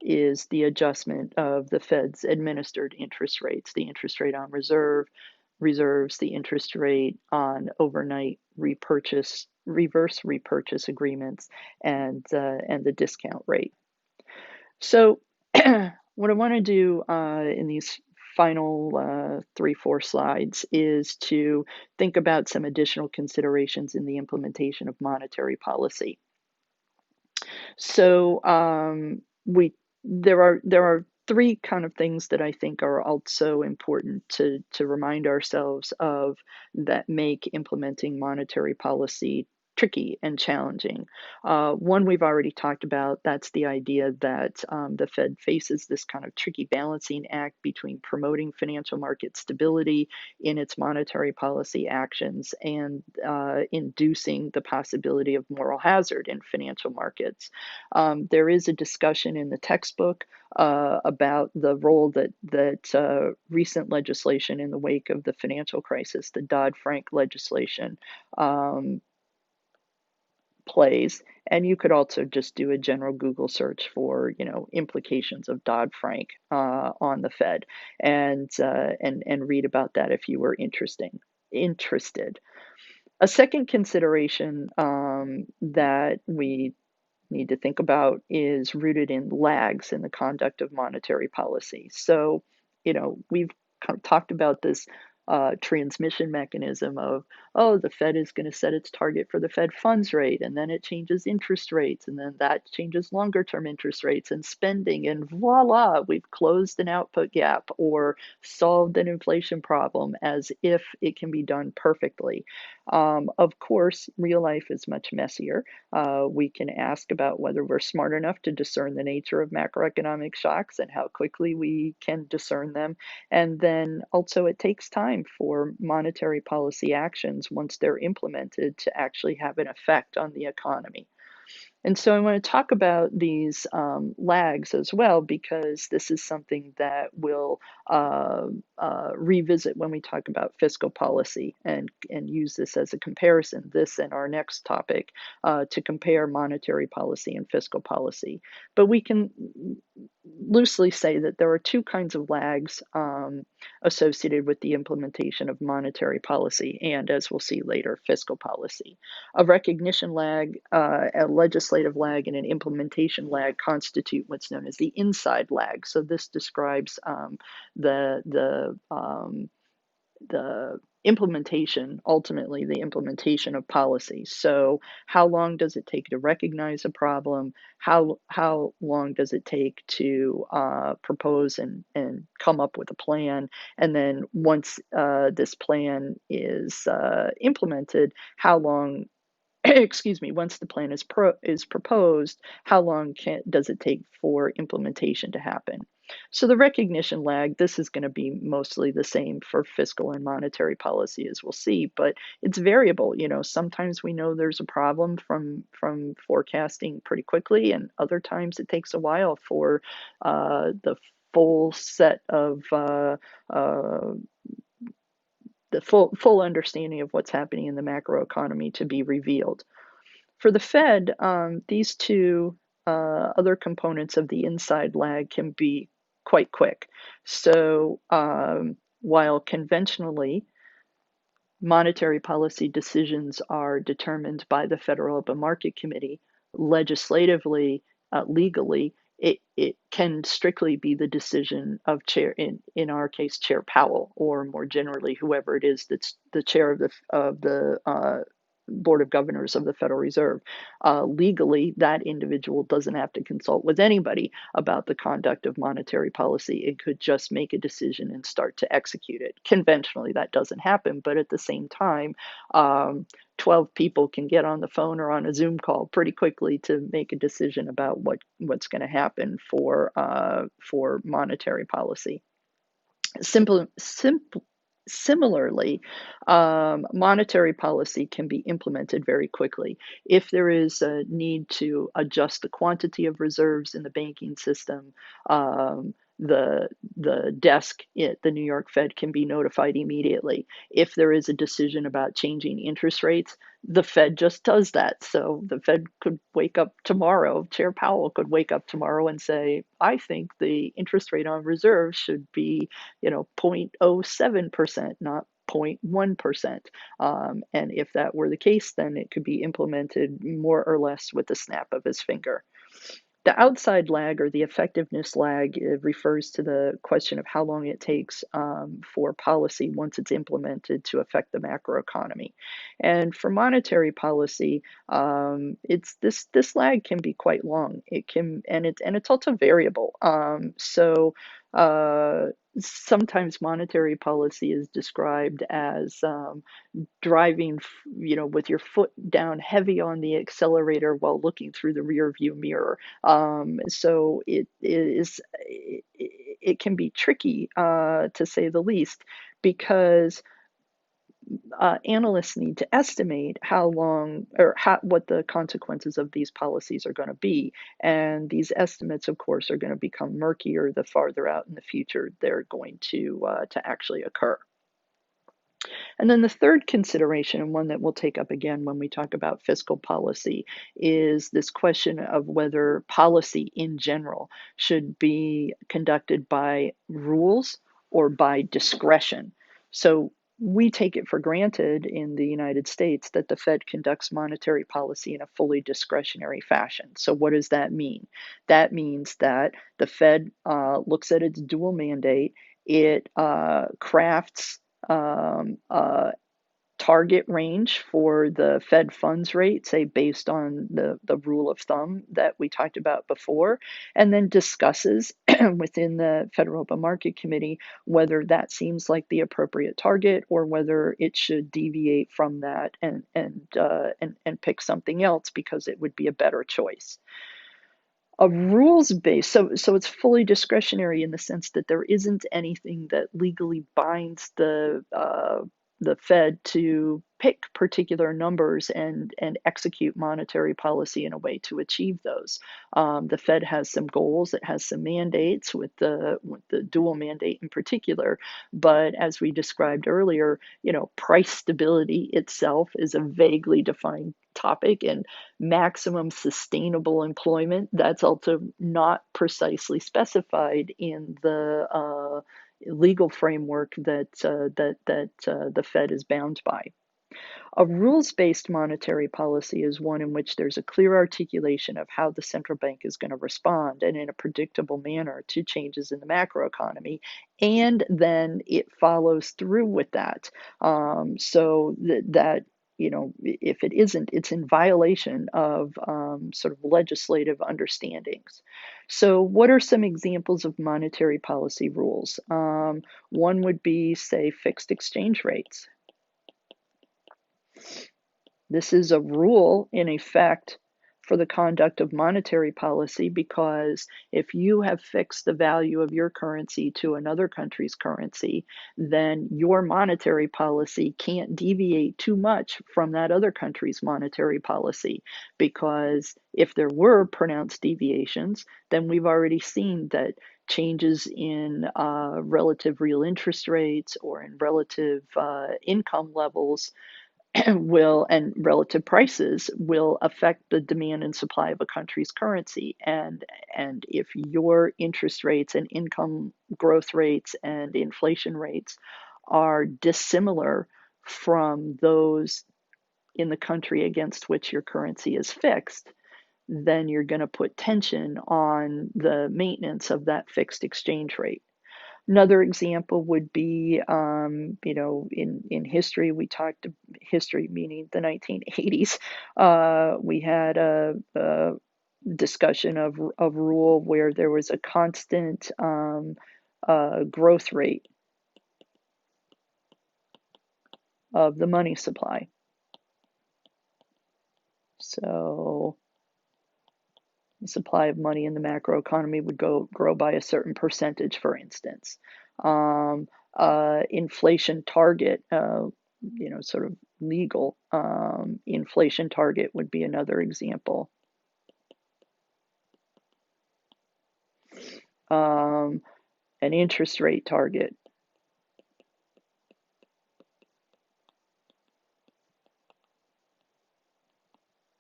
is the adjustment of the Fed's administered interest rates, the interest rate on reserves, the interest rate on overnight reverse repurchase agreements, and the discount rate. So what I want to do in these final 3-4 slides is to think about some additional considerations in the implementation of monetary policy. So there are three kind of things that I think are also important to remind ourselves of that make implementing monetary policy tricky and challenging. One we've already talked about, that's the idea that the Fed faces this kind of tricky balancing act between promoting financial market stability in its monetary policy actions and inducing the possibility of moral hazard in financial markets. There is a discussion in the textbook about the role that recent legislation in the wake of the financial crisis, the Dodd-Frank legislation, plays. And you could also just do a general Google search for, implications of Dodd-Frank on the Fed, and read about that if you were interested. A second consideration that we need to think about is rooted in lags in the conduct of monetary policy. So, we've kind of talked about this transmission mechanism of, oh, the Fed is going to set its target for the Fed funds rate, and then it changes interest rates, and then that changes longer term interest rates and spending, and voila, we've closed an output gap or solved an inflation problem as if it can be done perfectly. Of course, real life is much messier. We can ask about whether we're smart enough to discern the nature of macroeconomic shocks and how quickly we can discern them. And then also, it takes time for monetary policy actions, once they're implemented, to actually have an effect on the economy. And so I want to talk about these lags as well, because this is something that we'll revisit when we talk about fiscal policy, and use this as a comparison, this and our next topic, to compare monetary policy and fiscal policy. But we can loosely say that there are two kinds of lags associated with the implementation of monetary policy and, as we'll see later, fiscal policy. A recognition lag, a legislative lag, and an implementation lag constitute what's known as the inside lag. So this describes the implementation, ultimately the implementation of policy. So how long does it take to recognize a problem? How long does it take to propose and come up with a plan? And then once this plan is implemented, how long excuse me, once the plan is proposed, how long does it take for implementation to happen? So the recognition lag, this is going to be mostly the same for fiscal and monetary policy, as we'll see, but it's variable. Sometimes we know there's a problem from forecasting pretty quickly, and other times it takes a while for the full set of the full understanding of what's happening in the macroeconomy to be revealed. For the Fed, these two other components of the inside lag can be quite quick. So while conventionally monetary policy decisions are determined by the Federal Open Market Committee, legislatively, legally, it can strictly be the decision of Chair, in our case, Chair Powell, or more generally, whoever it is that's the chair of the Board of Governors of the Federal Reserve. Legally, that individual doesn't have to consult with anybody about the conduct of monetary policy. It could just make a decision and start to execute it. Conventionally, that doesn't happen, but at the same time, 12 people can get on the phone or on a Zoom call pretty quickly to make a decision about what's going to happen for monetary policy. Similarly, monetary policy can be implemented very quickly. If there is a need to adjust the quantity of reserves in the banking system, the desk at the New York Fed can be notified immediately. If there is a decision about changing interest rates, the Fed just does that. So the Fed could wake up tomorrow, Chair Powell could wake up tomorrow and say, I think the interest rate on reserves should be, 0.07%, not 0.1%. And if that were the case, then it could be implemented more or less with the snap of his finger. The outside lag, or the effectiveness lag, refers to the question of how long it takes for policy, once it's implemented, to affect the macroeconomy. And for monetary policy, it's this lag can be quite long. It can, and it's also variable. Uh, Sometimes monetary policy is described as driving, with your foot down heavy on the accelerator while looking through the rear view mirror. So it can be tricky, to say the least, because analysts need to estimate how long, or what the consequences of these policies are going to be. And these estimates, of course, are going to become murkier the farther out in the future they're going to actually occur. And then the third consideration, and one that we'll take up again when we talk about fiscal policy, is this question of whether policy in general should be conducted by rules or by discretion. So we take it for granted in the United States that the Fed conducts monetary policy in a fully discretionary fashion. So what does that mean? That means that the Fed looks at its dual mandate, it crafts target range for the Fed funds rate, say based on the rule of thumb that we talked about before, and then discusses within the Federal Open Market Committee whether that seems like the appropriate target or whether it should deviate from that and pick something else because it would be a better choice. A rules based, so it's fully discretionary in the sense that there isn't anything that legally binds the Fed to pick particular numbers and execute monetary policy in a way to achieve those. The Fed has some goals, it has some mandates, with the dual mandate in particular. But as we described earlier, price stability itself is a vaguely defined topic, and maximum sustainable employment, that's also not precisely specified in the legal framework that the Fed is bound by. A rules-based monetary policy is one in which there's a clear articulation of how the central bank is going to respond, and in a predictable manner, to changes in the macroeconomy, and then it follows through with that. So that if it isn't, it's in violation of sort of legislative understandings. So, what are some examples of monetary policy rules? One would be, say, fixed exchange rates. This is a rule in effect for the conduct of monetary policy, because if you have fixed the value of your currency to another country's currency, then your monetary policy can't deviate too much from that other country's monetary policy. Because if there were pronounced deviations, then we've already seen that changes in relative real interest rates or in relative income levels will, and relative prices will, affect the demand and supply of a country's currency. And if your interest rates and income growth rates and inflation rates are dissimilar from those in the country against which your currency is fixed, then you're going to put tension on the maintenance of that fixed exchange rate. Another example would be, in history, we talked, history meaning the 1980s, we had a discussion of rule where there was a constant growth rate of the money supply. So the supply of money in the macroeconomy would grow by a certain percentage, for instance. Inflation target, sort of legal inflation target would be another example. an interest rate target.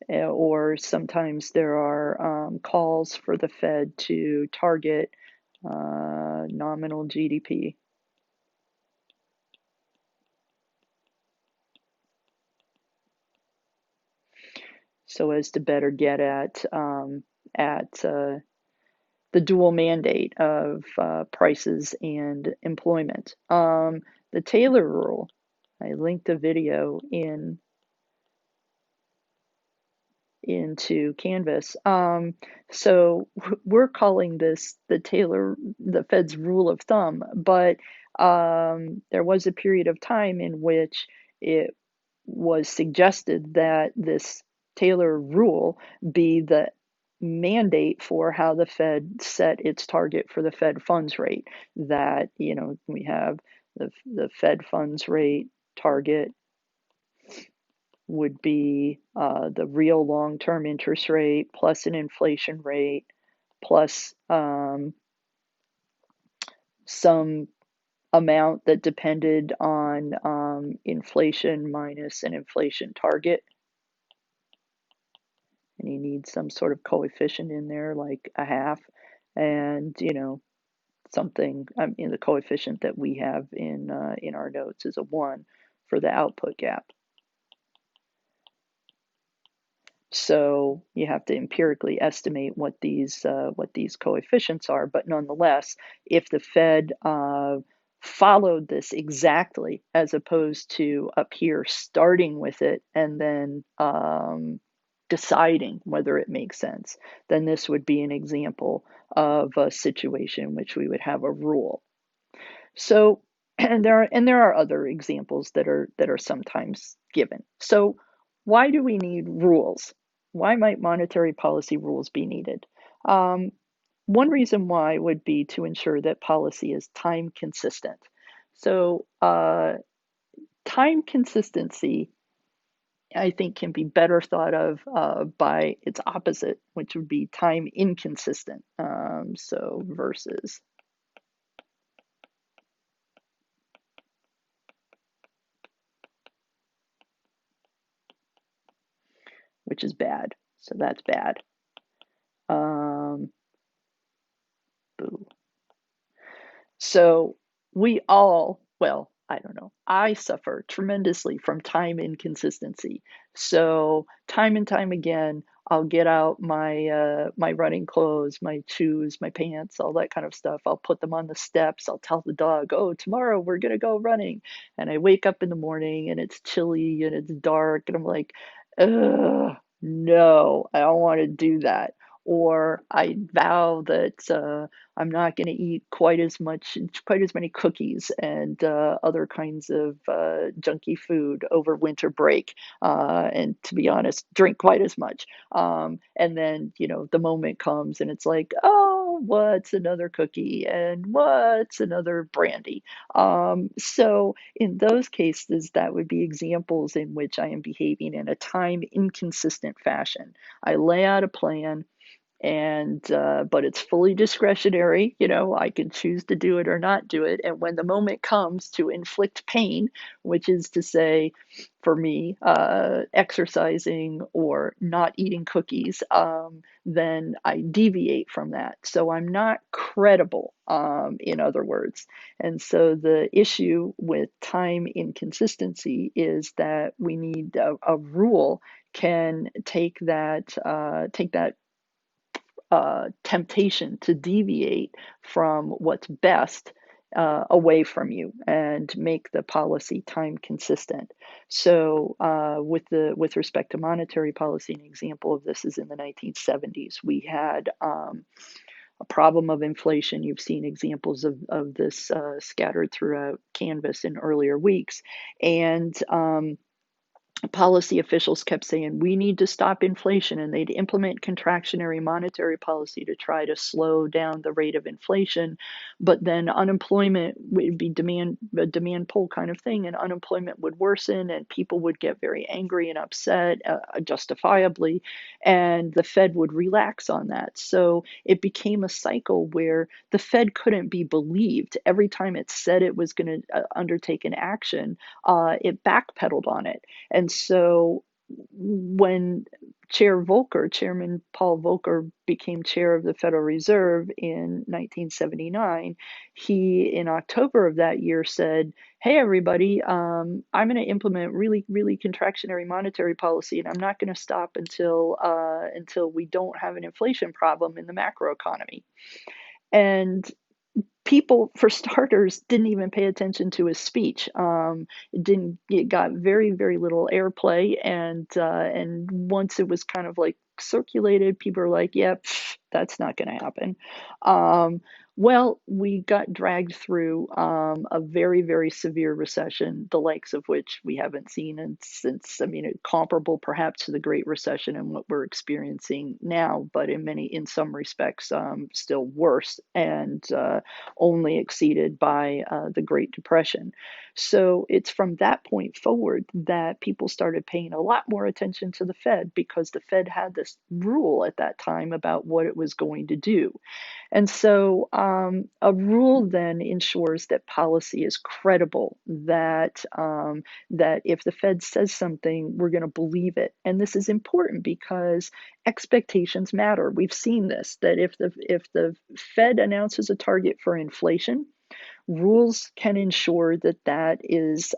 Or sometimes there are calls for the Fed to target nominal GDP. So as to better get at the dual mandate of prices and employment. The Taylor rule, I linked a video into Canvas. So we're calling this the Fed's rule of thumb, but there was a period of time in which it was suggested that this Taylor rule be the mandate for how the Fed set its target for the Fed funds rate. That, we have the Fed funds rate target would be the real long-term interest rate plus an inflation rate plus some amount that depended on inflation minus an inflation target. And you need some sort of coefficient in there, like a half, and something. I mean, the coefficient that we have in our notes is a 1 for the output gap. So you have to empirically estimate what these coefficients are. But nonetheless, if the Fed followed this exactly, as opposed to up here starting with it and then deciding whether it makes sense, then this would be an example of a situation in which we would have a rule. So, and there are other examples that are sometimes given. So, why do we need rules? Why might monetary policy rules be needed? Um, One reason why would be to ensure that policy is time consistent. So, time consistency, I think, can be better thought of by its opposite, which would be time inconsistent. So, versus, which is bad. So, that's bad. Boo. So we all, well, I don't know, I suffer tremendously from time inconsistency. So time and time again, I'll get out my running clothes, my shoes, my pants, all that kind of stuff. I'll put them on the steps. I'll tell the dog, "Oh, tomorrow we're gonna go running." And I wake up in the morning and it's chilly and it's dark and I'm like, "Ugh, no, I don't want to do that." Or I vow that I'm not going to eat quite as many cookies and other kinds of junky food over winter break, and to be honest, drink quite as much. And then the moment comes, and it's like, oh, what's another cookie and what's another brandy? So in those cases, that would be examples in which I am behaving in a time inconsistent fashion. I lay out a plan and but it's fully discretionary. I can choose to do it or not do it, and when the moment comes to inflict pain, which is to say, for me, exercising or not eating cookies, then I deviate from that, so I'm not credible, in other words. And so the issue with time inconsistency is that we need a rule can take that temptation to deviate from what's best away from you and make the policy time consistent. So, with respect to monetary policy, an example of this is in the 1970s. We had a problem of inflation. You've seen examples of this scattered throughout Canvas in earlier weeks, and policy officials kept saying, we need to stop inflation, and they'd implement contractionary monetary policy to try to slow down the rate of inflation. But then unemployment would be a demand pull kind of thing, and unemployment would worsen, and people would get very angry and upset, justifiably, and the Fed would relax on that. So it became a cycle where the Fed couldn't be believed. Every time it said it was going to undertake an action, it backpedaled on it. And so when Chairman Paul Volcker became chair of the Federal Reserve in 1979, he, in October of that year, said, "Hey, everybody, I'm going to implement really, really contractionary monetary policy, and I'm not going to stop until we don't have an inflation problem in the macroeconomy." And people, for starters, didn't even pay attention to his speech. It got very, very little airplay, and once it was kind of like circulated, people were like, "Yeah, that's not going to happen." Um, well, we got dragged through a very, very severe recession, the likes of which we haven't seen since, I mean, comparable perhaps to the Great Recession and what we're experiencing now, but in some respects, still worse, and only exceeded by the Great Depression. So it's from that point forward that people started paying a lot more attention to the Fed, because the Fed had this rule at that time about what it was going to do. And so a rule then ensures that policy is credible, that if the Fed says something, we're going to believe it. And this is important because expectations matter. We've seen this, that if the Fed announces a target for inflation, rules can ensure that that is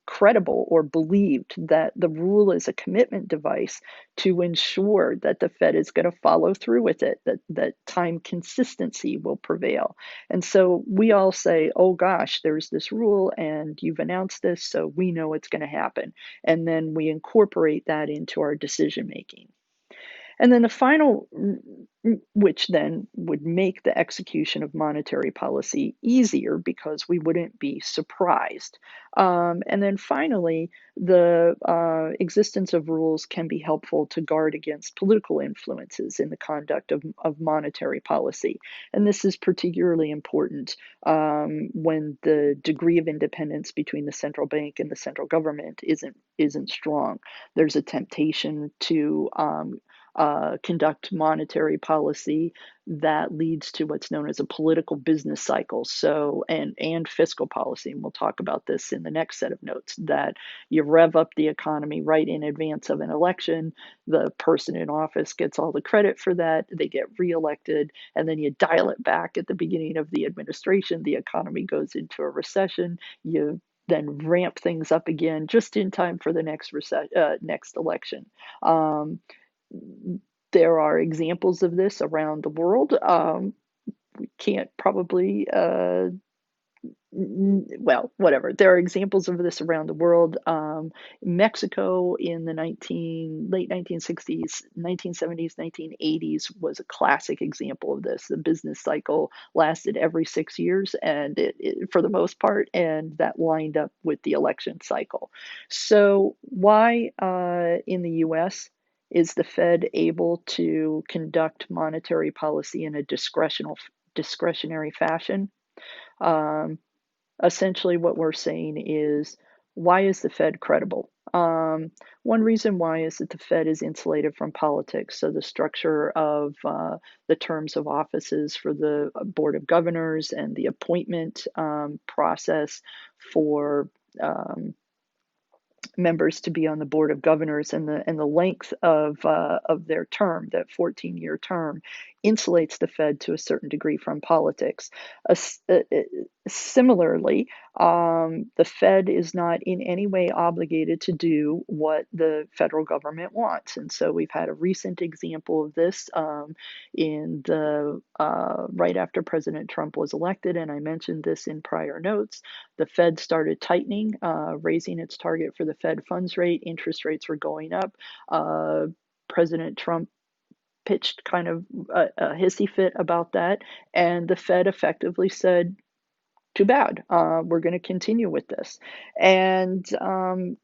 credible or believed, that the rule is a commitment device to ensure that the Fed is going to follow through with it, that time consistency will prevail. And so we all say, oh gosh, there's this rule and you've announced this, so we know it's going to happen. And then we incorporate that into our decision making. And then the final, which then would make the execution of monetary policy easier because we wouldn't be surprised. And then finally, the existence of rules can be helpful to guard against political influences in the conduct of monetary policy. And this is particularly important when the degree of independence between the central bank and the central government isn't strong. There's a temptation to conduct monetary policy that leads to what's known as a political business cycle. So, and fiscal policy, and we'll talk about this in the next set of notes, that you rev up the economy right in advance of an election. The person in office gets all the credit for that. They get reelected, and then you dial it back at the beginning of the administration. The economy goes into a recession. You then ramp things up again just in time for the next election. Um, there are examples of this around the world. We can't probably, well, whatever. There are examples of this around the world. Mexico in the late 1960s, 1970s, 1980s was a classic example of this. The business cycle lasted every 6 years, and for the most part, and that lined up with the election cycle. So why in the U.S. is the Fed able to conduct monetary policy in a discretionary fashion? Um, Essentially, what we're saying is, why is the Fed credible? One reason why is that the Fed is insulated from politics. So the structure of the terms of offices for the Board of Governors and the appointment process for members to be on the Board of Governors, and the length of their term, that 14-year term, insulates the Fed to a certain degree from politics. Similarly, the Fed is not in any way obligated to do what the federal government wants, and so we've had a recent example of this in the right after President Trump was elected, and I mentioned this in prior notes. The Fed started tightening, raising its target for the Fed funds rate. Interest rates were going up. President Trump pitched kind of a hissy fit about that, and the Fed effectively said, too bad. We're going to continue with this. And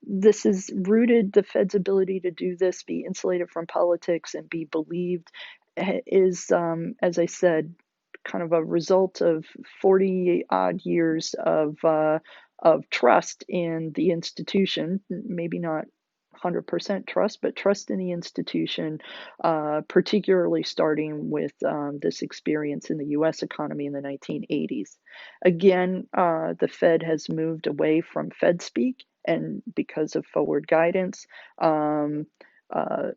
this is rooted, the Fed's ability to do this, be insulated from politics and be believed, is, as I said, kind of a result of 40 odd years of trust in the institution, maybe not 100% trust, but trust in the institution, particularly starting with this experience in the US economy in the 1980s. Again, the Fed has moved away from Fed speak, and because of forward guidance, um,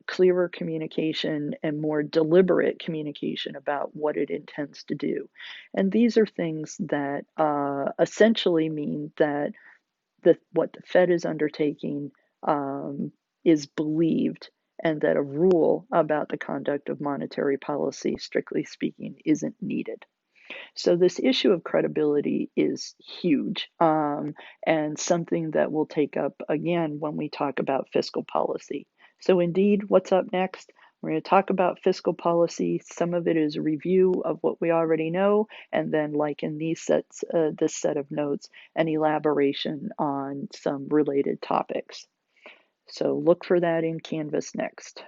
clearer communication and more deliberate communication about what it intends to do. And these are things that essentially mean that what the Fed is undertaking um, is believed, and that a rule about the conduct of monetary policy, strictly speaking, isn't needed. So this issue of credibility is huge, and something that we'll take up again when we talk about fiscal policy. So indeed, what's up next? We're going to talk about fiscal policy. Some of it is a review of what we already know, and then, like in this set of notes, an elaboration on some related topics. So look for that in Canvas next.